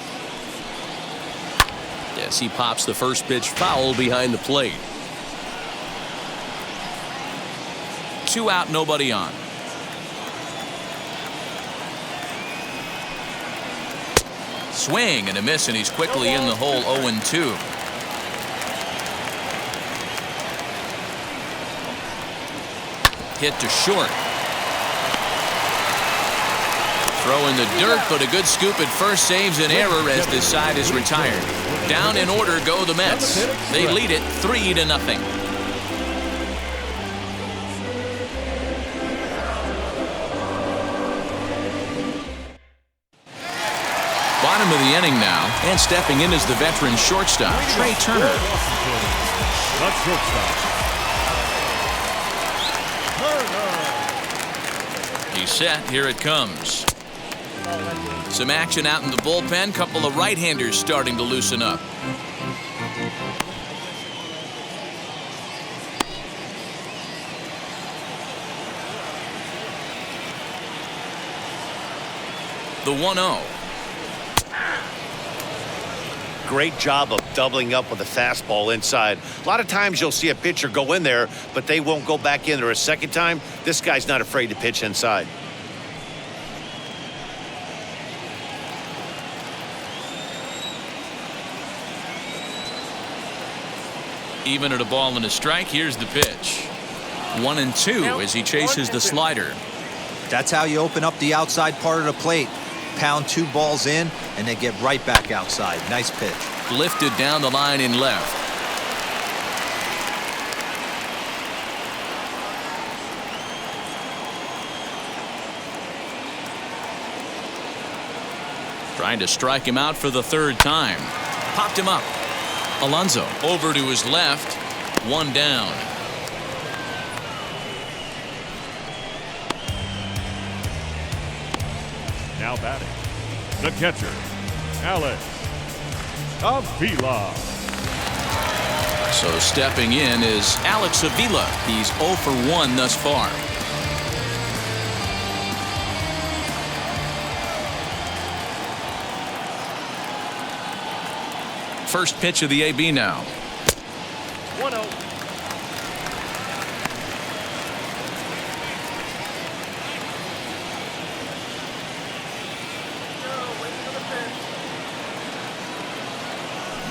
Yes, he pops the first pitch foul behind the plate. 2 out, nobody on. Swing and a miss, and he's quickly in the hole. 0-2. Hit to short. Throw in the dirt, but a good scoop at first saves an error as this side is retired. Down in order go the Mets. They lead it 3-0. Bottom of the inning now, and stepping in is the veteran shortstop, Trey Turner. The shortstop. He's set. Here it comes. Some action out in the bullpen. Couple of right-handers starting to loosen up. The 1-0. Great job of doubling up with a fastball inside. A lot of times you'll see a pitcher go in there, but they won't go back in there a second time. This guy's not afraid to pitch inside. Even at a ball and a strike, here's the pitch. 1-2 as he chases the slider. That's how you open up the outside part of the plate. Pound 2 balls in and then get right back outside. Nice pitch. Lifted down the line in left. Trying to strike him out for the third time. Popped him up. Alonso over to his left. 1 down. Now batting, the catcher, Alex Avila. So stepping in is Alex Avila. He's 0 for 1 thus far. first pitch of the AB now. 1-0.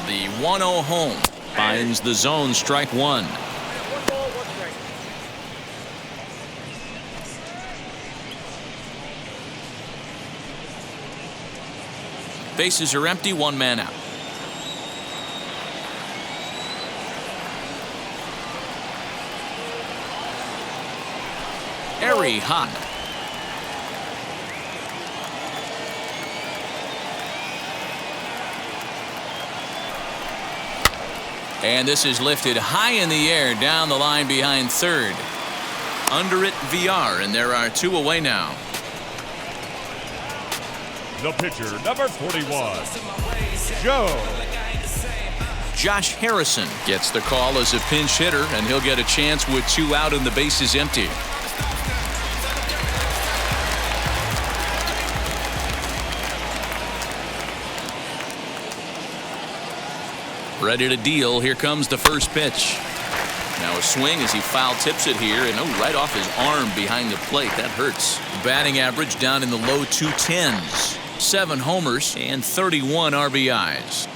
The 1-0 home finds the zone, strike one. 1 ball, 1 strike. Bases are empty, 1 man out. Airy hot. And this is lifted high in the air down the line behind third. Under it, VR, and there are 2 away now. The pitcher, number 41, Joe. Josh Harrison gets the call as a pinch hitter, and he'll get a chance with 2 out and the bases empty. Ready to deal. Here comes the first pitch. Now a swing as he foul tips it here, and right off his arm behind the plate. That hurts. Batting average down in the low 210s. 7 homers and 31 RBIs.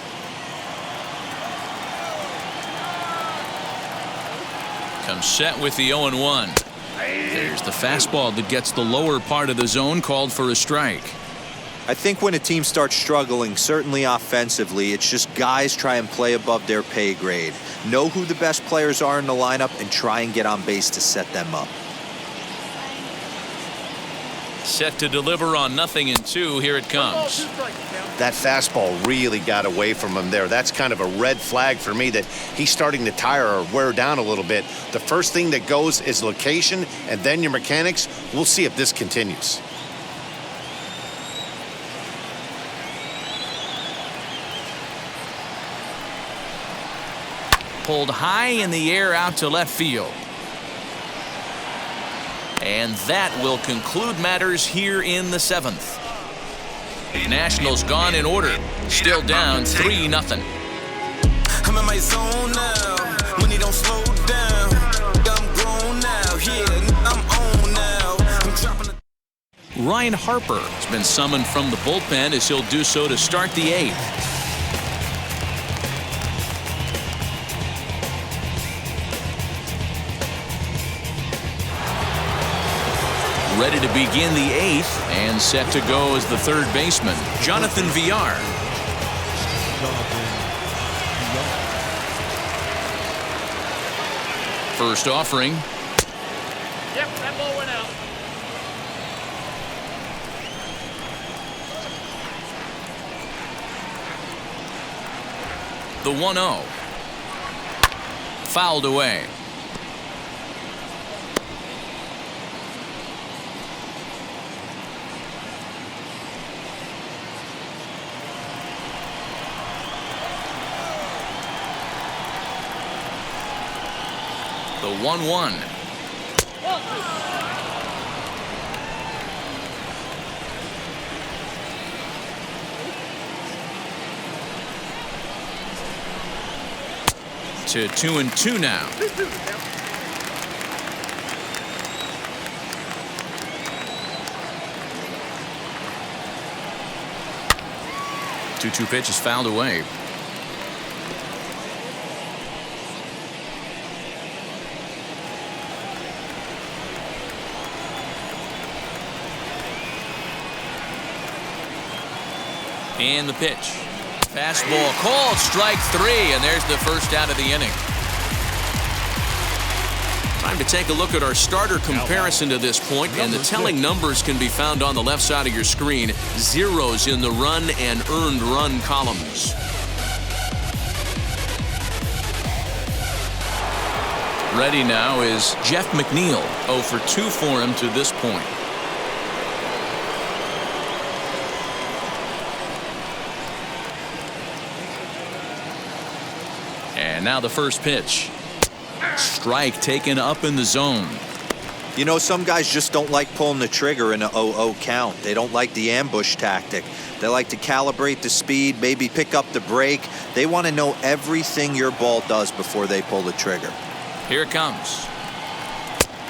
Comes set with the 0-1. There's the fastball that gets the lower part of the zone, called for a strike. I think when a team starts struggling, certainly offensively, it's just guys try and play above their pay grade. Know who the best players are in the lineup and try and get on base to set them up. Set to deliver on 0-2. Here it comes. That fastball really got away from him there. That's kind of a red flag for me that he's starting to tire or wear down a little bit. The first thing that goes is location and then your mechanics. We'll see if this continues. Pulled high in the air out to left field. And that will conclude matters here in the 7th. Nationals gone in order. Still down 3-0. I'm in my zone now. Money don't slow down. I'm grown now. Yeah, I'm on now. I'm dropping the Ryan Harper has been summoned from the bullpen as he'll do so to start the 8th. Ready to begin the 8th and set to go as the 3rd baseman, Jonathan VR. First offering. Yep, that ball went out. The 1-0. Fouled away. The 1-1. To 2-2 now. Two pitches fouled away. And the pitch. Fastball called, strike 3, and there's the first out of the inning. Time to take a look at our starter comparison to this point, and the telling numbers can be found on the left side of your screen. Zeros in the run and earned run columns. Ready now is Jeff McNeil. 0 for 2 for him to this point. And now the first pitch. Strike taken up in the zone. You know, some guys just don't like pulling the trigger in an 0-0 count. They don't like the ambush tactic. They like to calibrate the speed, maybe pick up the brake. They want to know everything your ball does before they pull the trigger. Here it comes.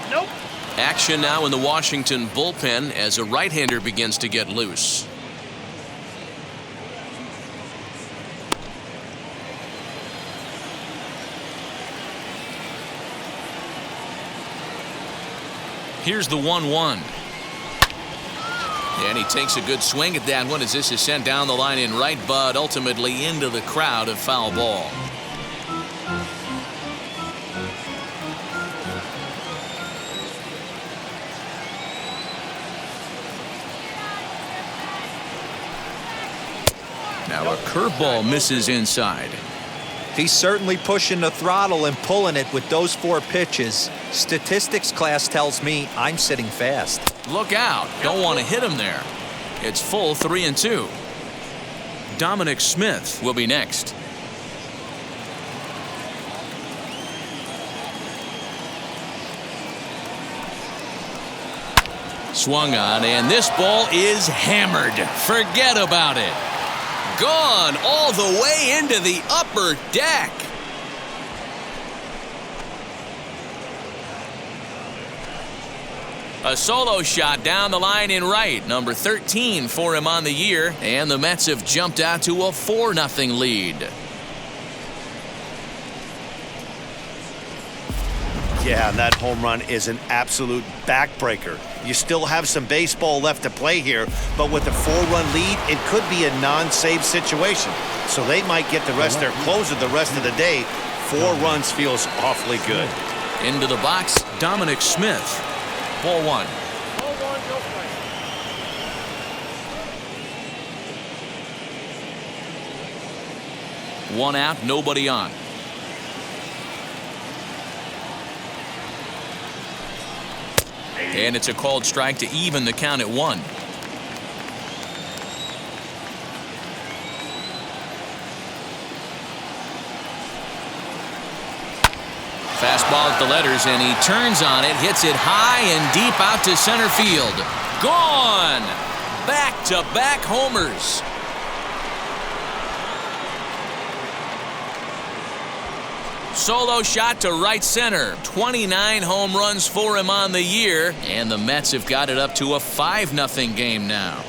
Nope. Action now in the Washington bullpen as a right-hander begins to get loose. Here's the 1-1. And he takes a good swing at that one as this is sent down the line in right, but ultimately into the crowd of foul ball. Now a curveball misses inside. He's certainly pushing the throttle and pulling it with those 4 pitches. Statistics class tells me I'm sitting fast. Look out. Don't want to hit him there. It's full 3-2. Dominic Smith will be next. Swung on, and this ball is hammered. Forget about it. Gone all the way into the upper deck. A solo shot down the line in right, number 13 for him on the year, and the Mets have jumped out to a 4-0 lead. Yeah, and that home run is an absolute backbreaker. You still have some baseball left to play here, but with a 4-run lead, it could be a non-save situation. So they might get the rest their closer the rest of the day. 4 runs feels awfully good. Into the box, Dominic Smith. Ball 1. Ball 1, no strike. 1 out, nobody on. And it's a called strike to even the count at 1. Fastball at the letters, and he turns on it, hits it high and deep out to center field. Gone! Back-to-back homers. Solo shot to right center. 29 home runs for him on the year, and the Mets have got it up to a 5-0 game now.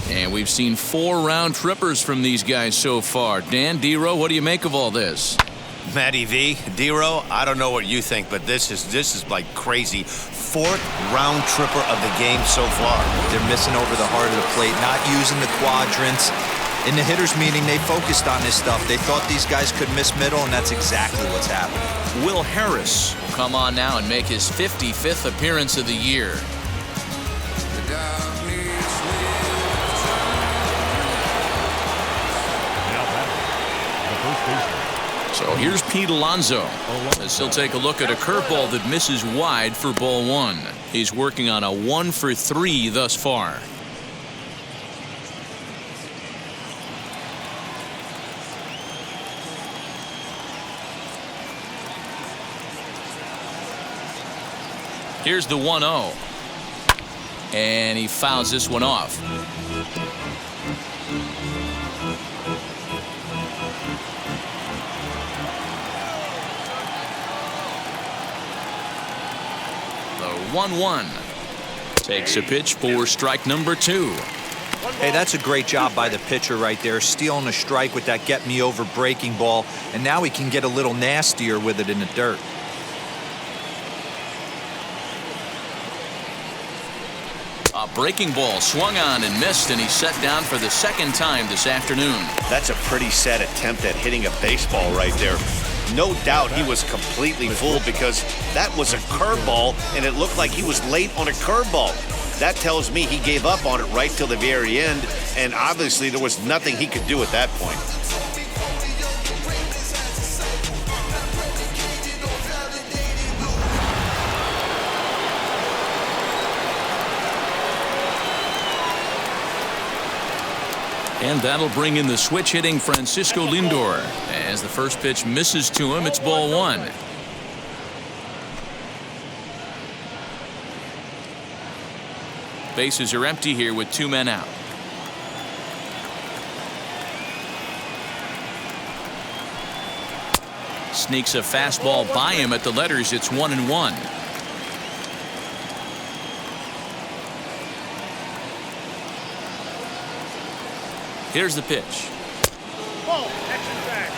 And we've seen 4 round trippers from these guys so far. Dan, D-Row, what do you make of all this? Matty V, D-Row, I don't know what you think, but this is like crazy. 4th round tripper of the game so far. They're missing over the heart of the plate, not using the quadrants. In the hitters meeting, they focused on this stuff. They thought these guys could miss middle, and that's exactly what's happening. Will Harris will come on now and make his 55th appearance of the year. So here's Pete Alonso as he'll take a look at a curveball that misses wide for ball 1. He's working on a 1 for 3 thus far. Here's the 1-0. And he fouls this one off. The 1-1. Takes a pitch for strike number 2. Hey, that's a great job by the pitcher right there, stealing a strike with that get me over breaking ball, and now he can get a little nastier with it in the dirt. A breaking ball swung on and missed, and he's set down for the 2nd time this afternoon. That's a pretty sad attempt at hitting a baseball right there. No doubt he was completely fooled because that was a curveball, and it looked like he was late on a curveball. That tells me he gave up on it right till the very end, and obviously there was nothing he could do at that point. And that'll bring in the switch-hitting Francisco Lindor. As the first pitch misses to him, it's ball one. Bases are empty here with 2 men out. Sneaks a fastball by him at the letters. It's 1-1. Here's the pitch. Ball, action back.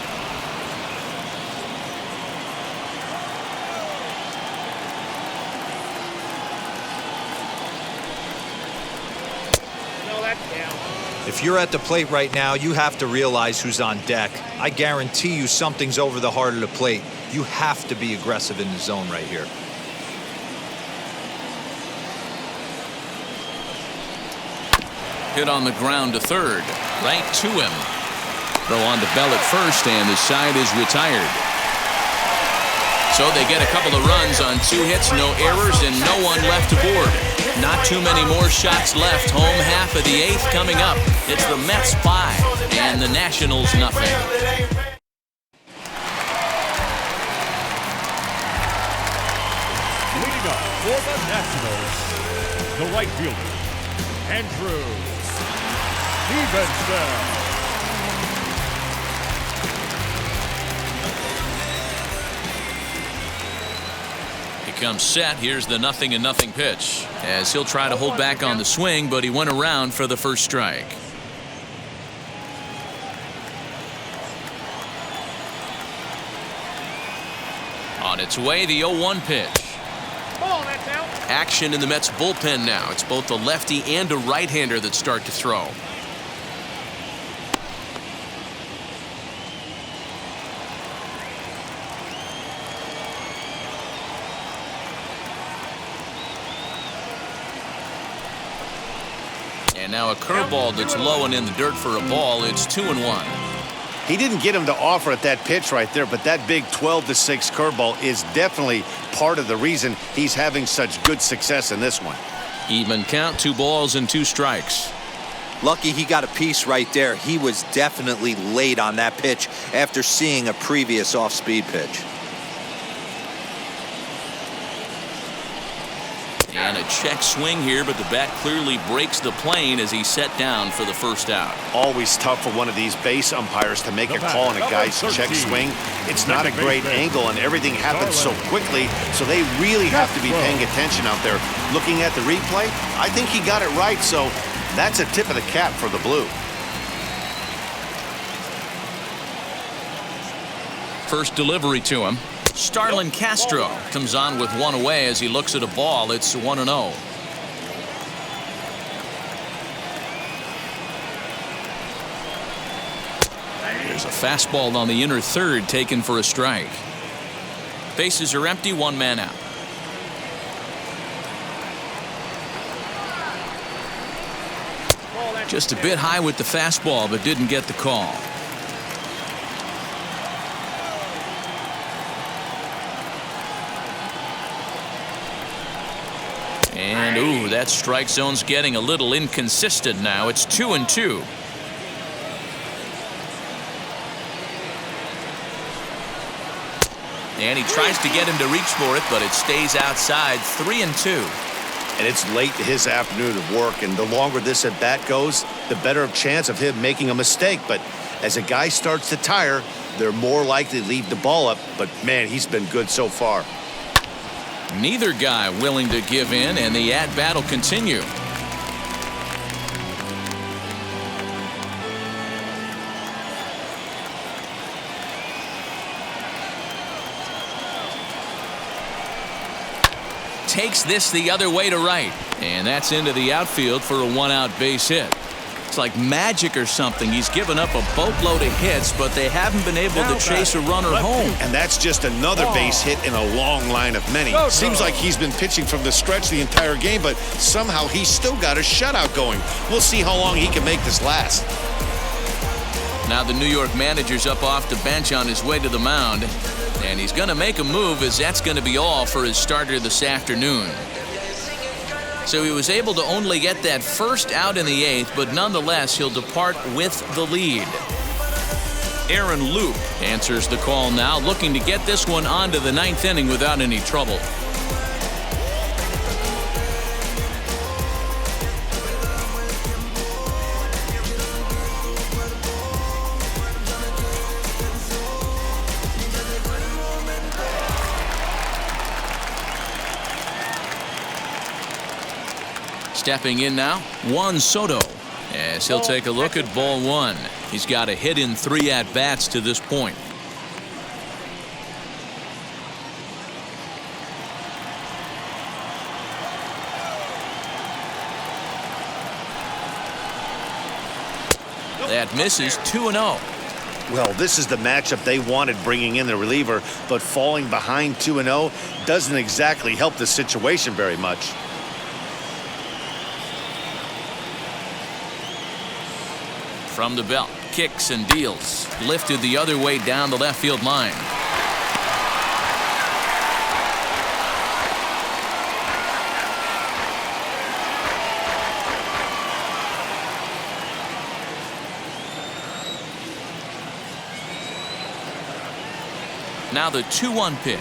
No, that's down. If you're at the plate right now, you have to realize who's on deck. I guarantee you something's over the heart of the plate. You have to be aggressive in the zone right here. Hit on the ground to third. Right to him. Throw on to Bell at first, and the side is retired. So they get a couple of runs on 2 hits, no errors, and no one left aboard. Not too many more shots left. Home half of the 8th coming up. It's the Mets 5 and the Nationals nothing. Leading up for the Nationals, the right fielder, Andrew Stevenson. Comes set. Here's the 0-0 pitch as he'll try to hold back on the swing, but he went around for the first strike. On its way, the 0-1 pitch. Ball, that's out. Action in the Mets bullpen now. It's both a lefty and a right-hander that start to throw. And now a curveball that's low and in the dirt for a ball. It's 2-1. He didn't get him to offer at that pitch right there, but that big 12-6 curveball is definitely part of the reason he's having such good success in this one. Even count, 2 balls and 2 strikes. Lucky he got a piece right there. He was definitely late on that pitch after seeing a previous off-speed pitch. And a check swing here, but the bat clearly breaks the plane as he's set down for the first out. Always tough for one of these base umpires to make a call on a guy's check swing. It's not a great angle, and everything happens so quickly, so they really have to be paying attention out there. Looking at the replay, I think he got it right, so that's a tip of the cap for the Blue. First delivery to him. Starlin Castro comes on with 1 away as he looks at a ball. It's 1-0. There's a fastball on the inner third taken for a strike. Bases are empty, 1 man out. Just a bit high with the fastball, but didn't get the call. And ooh, that strike zone's getting a little inconsistent now. It's 2-2. And he tries to get him to reach for it, but it stays outside. 3-2. And it's late to his afternoon of work, and the longer this at bat goes, the better chance of him making a mistake. But as a guy starts to tire, they're more likely to leave the ball up. But man, he's been good so far. Neither guy willing to give in, and the at-bat will continue. Takes this the other way to right, and that's into the outfield for a 1-out base hit. It's like magic or something. He's given up a boatload of hits, but they haven't been able to chase a runner home. And that's just another base hit in a long line of many. Seems like he's been pitching from the stretch the entire game, but somehow he's still got a shutout going. We'll see how long he can make this last. Now the New York manager's up off the bench on his way to the mound, and he's going to make a move, as that's going to be all for his starter this afternoon. So he was able to only get that first out in the 8th, but nonetheless, he'll depart with the lead. Aaron Loop answers the call now, looking to get this one onto the 9th inning without any trouble. Stepping in now, Juan Soto, as he'll take a look at ball 1. He's got a hit in 3 at-bats to this point. That misses 2-0. Well, this is the matchup they wanted, bringing in the reliever, but falling behind 2-0 doesn't exactly help the situation very much. From the belt, kicks and deals. Lifted the other way down the left field line. Now the 2-1 pitch.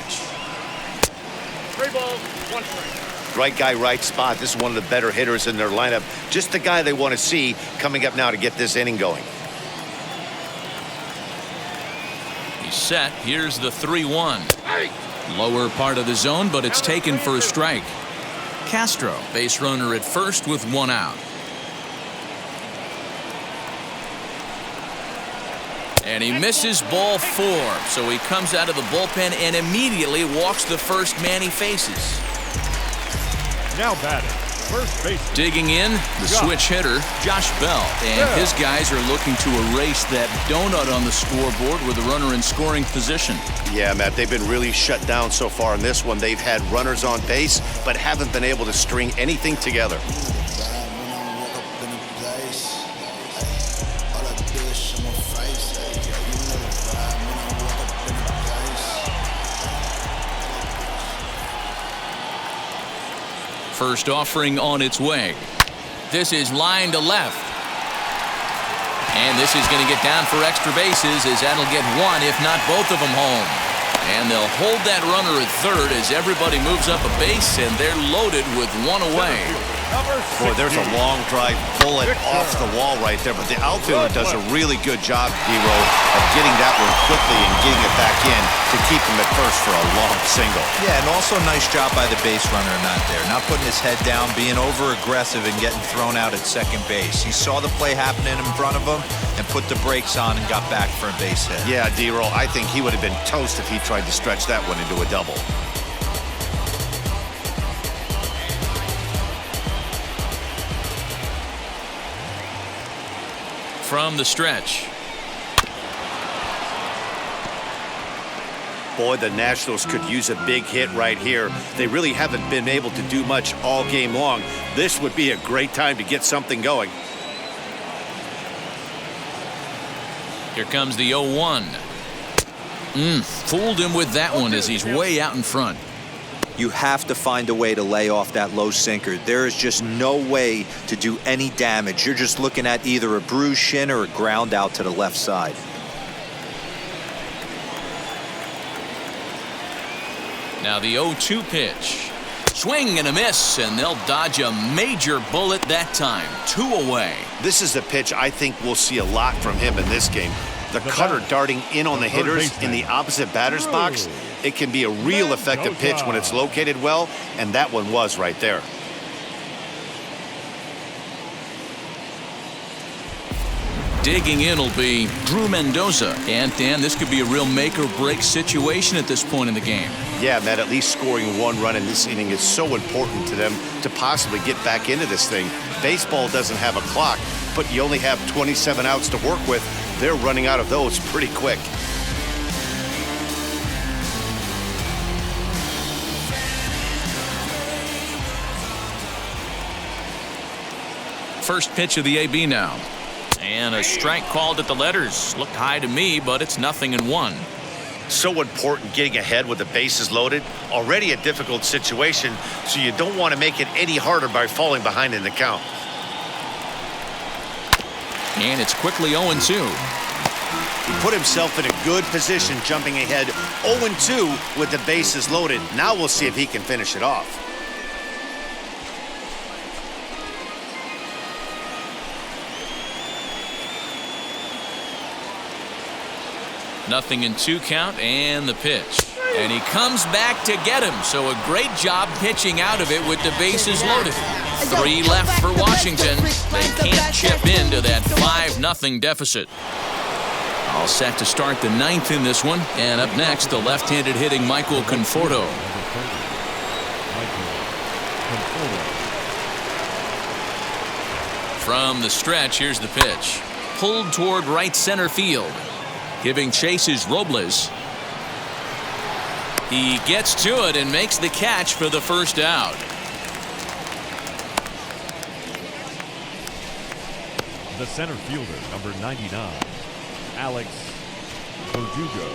3 balls, 1 strike. Right guy, right spot. This is one of the better hitters in their lineup. Just the guy they want to see coming up now to get this inning going. He's set. Here's the 3-1. Lower part of the zone, but it's taken for a strike. Castro, base runner at first with 1 out. And he misses ball 4. So he comes out of the bullpen and immediately walks the first man he faces. Now batting, first base. Digging in, the switch hitter, Josh Bell. And his guys are looking to erase that donut on the scoreboard with a runner in scoring position. Yeah, Matt, they've been really shut down so far in this one. They've had runners on base, but haven't been able to string anything together. First offering on its way. This is line to left. And this is going to get down for extra bases, as that'll get 1, if not both of them, home. And they'll hold that runner at third as everybody moves up a base, and they're loaded with 1 away. Boy, there's a long drive bullet off the wall right there, but the outfielder does a really good job, D-Roll, of getting that one quickly and getting it back in to keep him at first for a long single. Yeah, and also nice job by the base runner not there. Not putting his head down, being over-aggressive and getting thrown out at second base. He saw the play happening in front of him and put the brakes on and got back for a base hit. Yeah, D-Roll, I think he would have been toast if he tried to stretch that one into a double. From the stretch. Boy, the Nationals could use a big hit right here. They really haven't been able to do much all game long. This would be a great time to get something going. Here comes the 0-1. Fooled him with that one as he's way out in front. You have to find a way to lay off that low sinker. There is just no way to do any damage. You're just looking at either a bruised shin or a ground out to the left side. Now the 0-2 pitch. Swing and a miss, and they'll dodge a major bullet that time. 2 away. This is a pitch I think we'll see a lot from him in this game. The cutter darting in on the hitters in the opposite batter's box. It can be a real effective pitch when it's located well, and that one was right there. Digging in will be Drew Mendoza. And Dan, this could be a real make or break situation at this point in the game. Yeah, Matt, at least scoring 1 run in this inning is so important to them to possibly get back into this thing. Baseball doesn't have a clock, but you only have 27 outs to work with. They're running out of those pretty quick. First pitch of the AB now. And a strike called at the letters. Looked high to me, but it's 0-1. So important getting ahead with the bases loaded. Already a difficult situation, so you don't want to make it any harder by falling behind in the count. And it's quickly 0-2. He put himself in a good position jumping ahead 0-2 with the bases loaded. Now we'll see if he can finish it off. Nothing in 2 count and the pitch. And he comes back to get him. So a great job pitching out of it with the bases loaded. 3 left for Washington. They can't chip into that 5-0 deficit. All set to start the 9th in this one. And up next, the left-handed hitting Michael Conforto. From the stretch, here's the pitch. Pulled toward right center field. Giving chase is Robles. He gets to it and makes the catch for the first out. The center fielder, number 99, Alex Verdugo.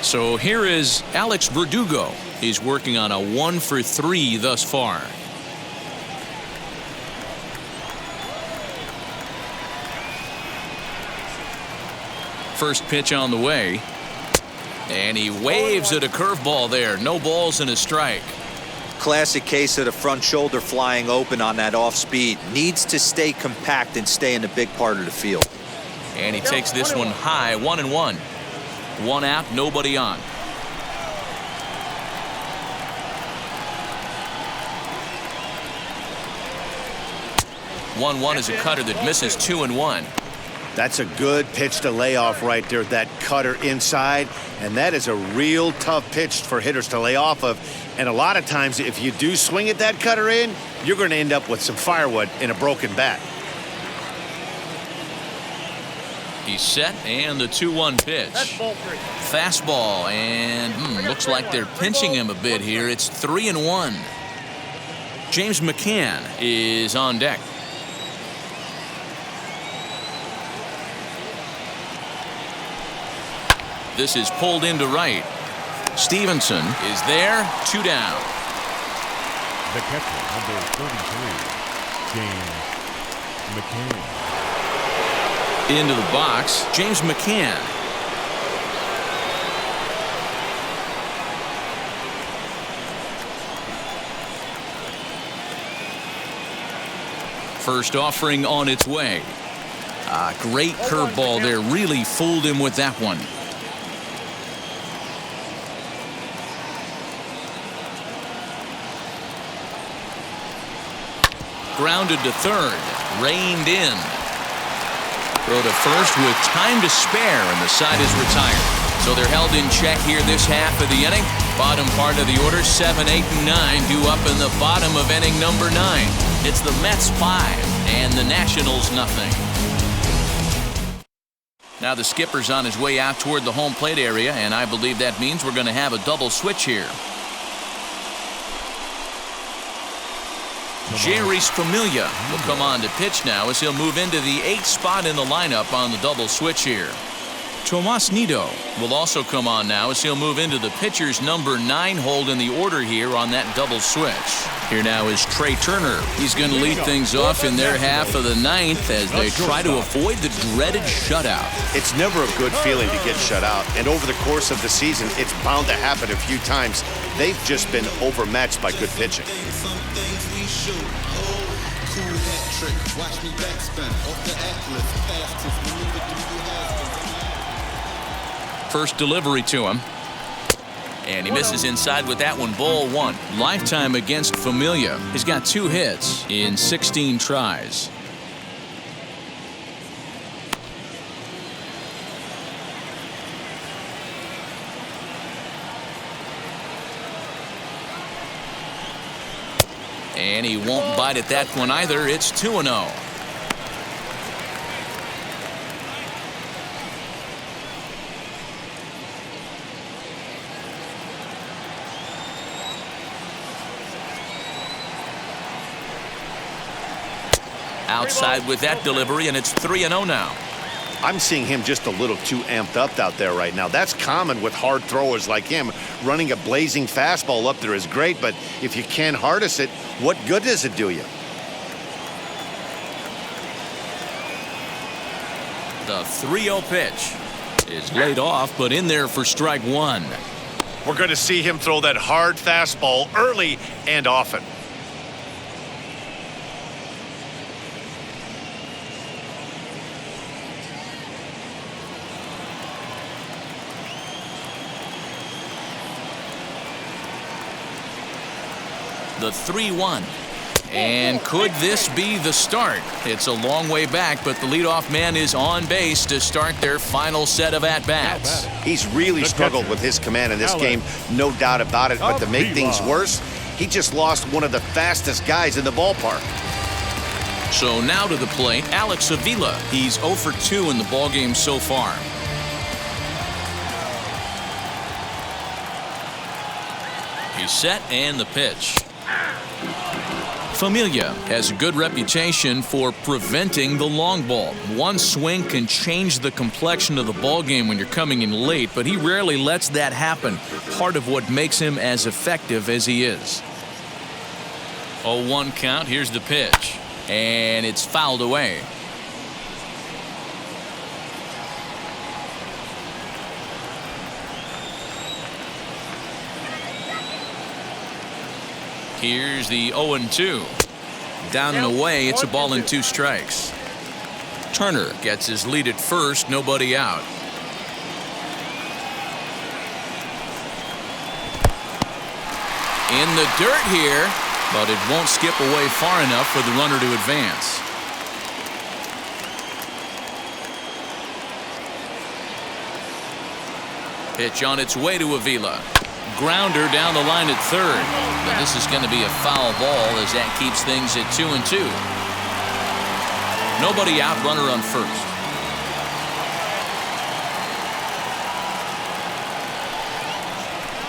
So here is Alex Verdugo. He's working on a 1-for-3 thus far. First pitch on the way. And he waves at a curveball there. No balls and a strike. Classic case of the front shoulder flying open on that off speed. Needs to stay compact and stay in the big part of the field. And he takes this one high, 1-1. 1 out, nobody on. One is a cutter that misses 2-1. That's a good pitch to lay off right there, that cutter inside. And that is a real tough pitch for hitters to lay off of. And a lot of times, if you do swing at that cutter in, you're going to end up with some firewood in a broken bat. He's set, and the 2-1 pitch. Fastball, and looks like they're pinching him a bit here. It's 3-1. James McCann is on deck. This is pulled into right. Stevenson is there, 2 down. The catcher, number 33, James McCann. Into the box, James McCann. First offering on its way. Great curveball there. Really fooled him with that one. Grounded to third. Reined in. Throw to first with time to spare, and the side is retired. So they're held in check here this half of the inning. Bottom part of the order, 7, 8, and 9 due up in the bottom of inning number 9. It's the Mets 5 and the Nationals 0. Now the skipper's on his way out toward the home plate area, and I believe that means we're going to have a double switch here. Jeurys Familia will come on to pitch now as he'll move into the 8th spot in the lineup on the double switch here. Tomas Nido will also come on now as he'll move into the pitcher's number 9 hold in the order here on that double switch. Here now is Trey Turner. He's going to lead things off in their half of the 9th as they try to avoid the dreaded shutout. It's never a good feeling to get shut out, and over the course of the season, it's bound to happen a few times. They've just been overmatched by good pitching. First delivery to him. And he misses inside with that one, ball 1. Lifetime against Familia. He's got 2 hits in 16 tries. And he won't bite at that one either. It's 2-0. Outside with that delivery, and it's 3-0 now. I'm seeing him just a little too amped up out there right now. That's common with hard throwers like him. Running a blazing fastball up there is great, but if you can't harness it, what good does it do you? The 3-0 pitch is laid off, but in there for strike one. We're going to see him throw that hard fastball early and often. The 3-1. And could this be the start? It's a long way back, but the leadoff man is on base to start their final set of at-bats. He's really struggled with his command in this game, no doubt about it. But to make things worse, he just lost one of the fastest guys in the ballpark. So now to the plate, Alex Avila. He's 0 for 2 in the ballgame so far. He's set and the pitch. Familia has a good reputation for preventing the long ball. One swing can change the complexion of the ball game when you're coming in late, but he rarely lets that happen. Part of what makes him as effective as he is. 0-1 count. Here's the pitch, and it's fouled away. Here's the 0-2. Down and away, it's a ball and 2 strikes. Turner gets his lead at first, nobody out. In the dirt here, but it won't skip away far enough for the runner to advance. Pitch on its way to Avila. Grounder down the line at third. But this is going to be a foul ball as that keeps things at 2-2. Nobody out, runner on first.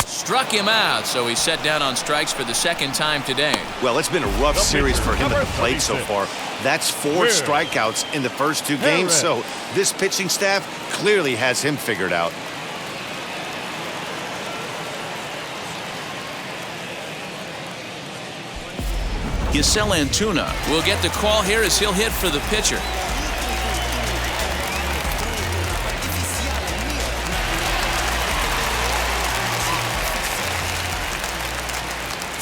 Struck him out, so he's set down on strikes for the second time today. Well, it's been a rough series for him at the plate so far. That's 4 strikeouts in the first 2 games, so this pitching staff clearly has him figured out. Giselle Antuna will get the call here as he'll hit for the pitcher.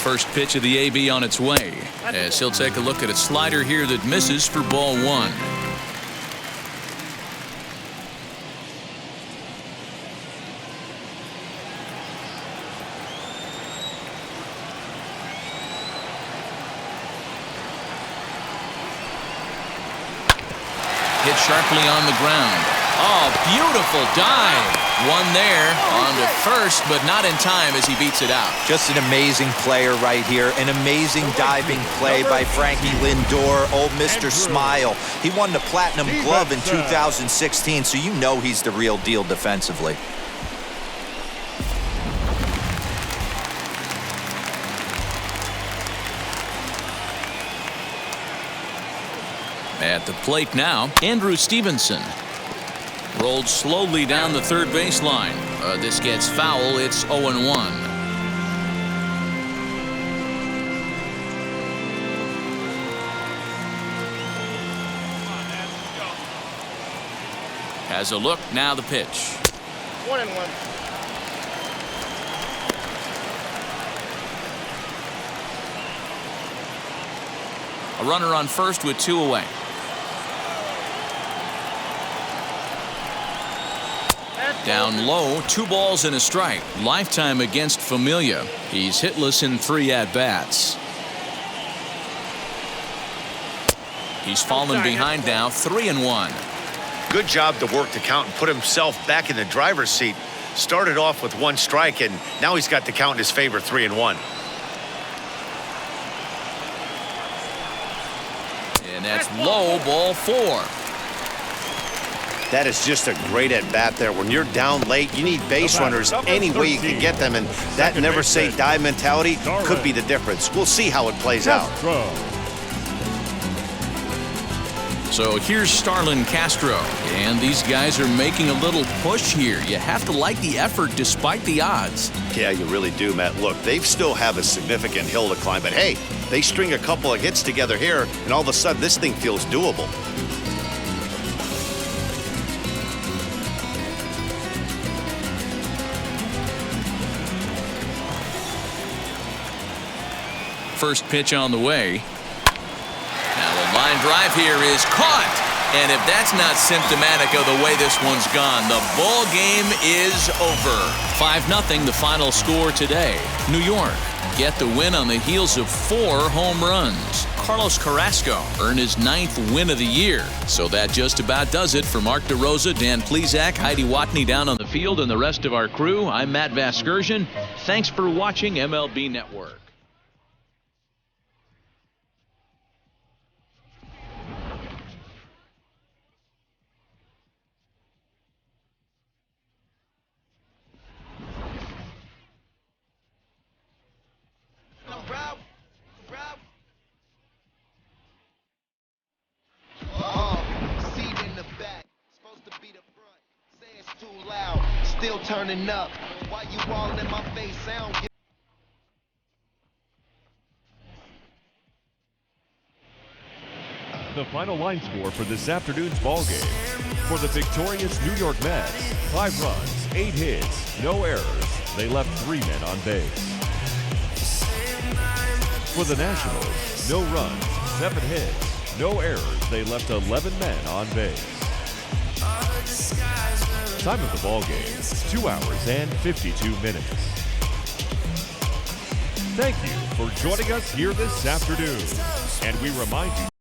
First pitch of the AB on its way, as he'll take a look at a slider here that misses for ball 1. Hit sharply on the ground. Oh, beautiful dive. One there on to first, but not in time as he beats it out. Just an amazing player right here. An amazing diving play by Frankie Lindor. Old Mr. Smile. He won the Platinum Glove in 2016, so you know he's the real deal defensively. At the plate now, Andrew Stevenson. Rolled slowly down the third baseline. This gets foul. It's 0-1. Has a look. Now the pitch. 1-1. A runner on first with 2 away. Down low, 2 balls and a strike. Lifetime against Familia. He's hitless in 3 at-bats. He's fallen behind now, 3-1. Good job to work the count and put himself back in the driver's seat. Started off with 1 strike, and now he's got the count in his favor, 3-1. And that's low, ball 4. That is just a great at-bat there. When you're down late, you need base runners any way you can get them, and that never-say-die mentality could be the difference. We'll see how it plays out. So here's Starlin Castro, and these guys are making a little push here. You have to like the effort despite the odds. Yeah, you really do, Matt. Look, they still have a significant hill to climb, but hey, they string a couple of hits together here, and all of a sudden this thing feels doable. First pitch on the way. Now the line drive here is caught. And if that's not symptomatic of the way this one's gone, the ball game is over. 5-0 the final score today. New York get the win on the heels of 4 home runs. Carlos Carrasco earned his 9th win of the year. So that just about does it for Mark DeRosa, Dan Plesac, Heidi Watney down on the field, and the rest of our crew. I'm Matt Vasgersian. Thanks for watching MLB Network. Still turning up. Why you all in my face? I don't get. The final line score for this afternoon's ball game. For the victorious New York Mets, 5 runs, 8 hits, no errors. They left 3 men on base. For the Nationals, no runs, 7 hits, no errors. They left 11 men on base. Time of the ball game, 2 hours and 52 minutes. Thank you for joining us here this afternoon. And we remind you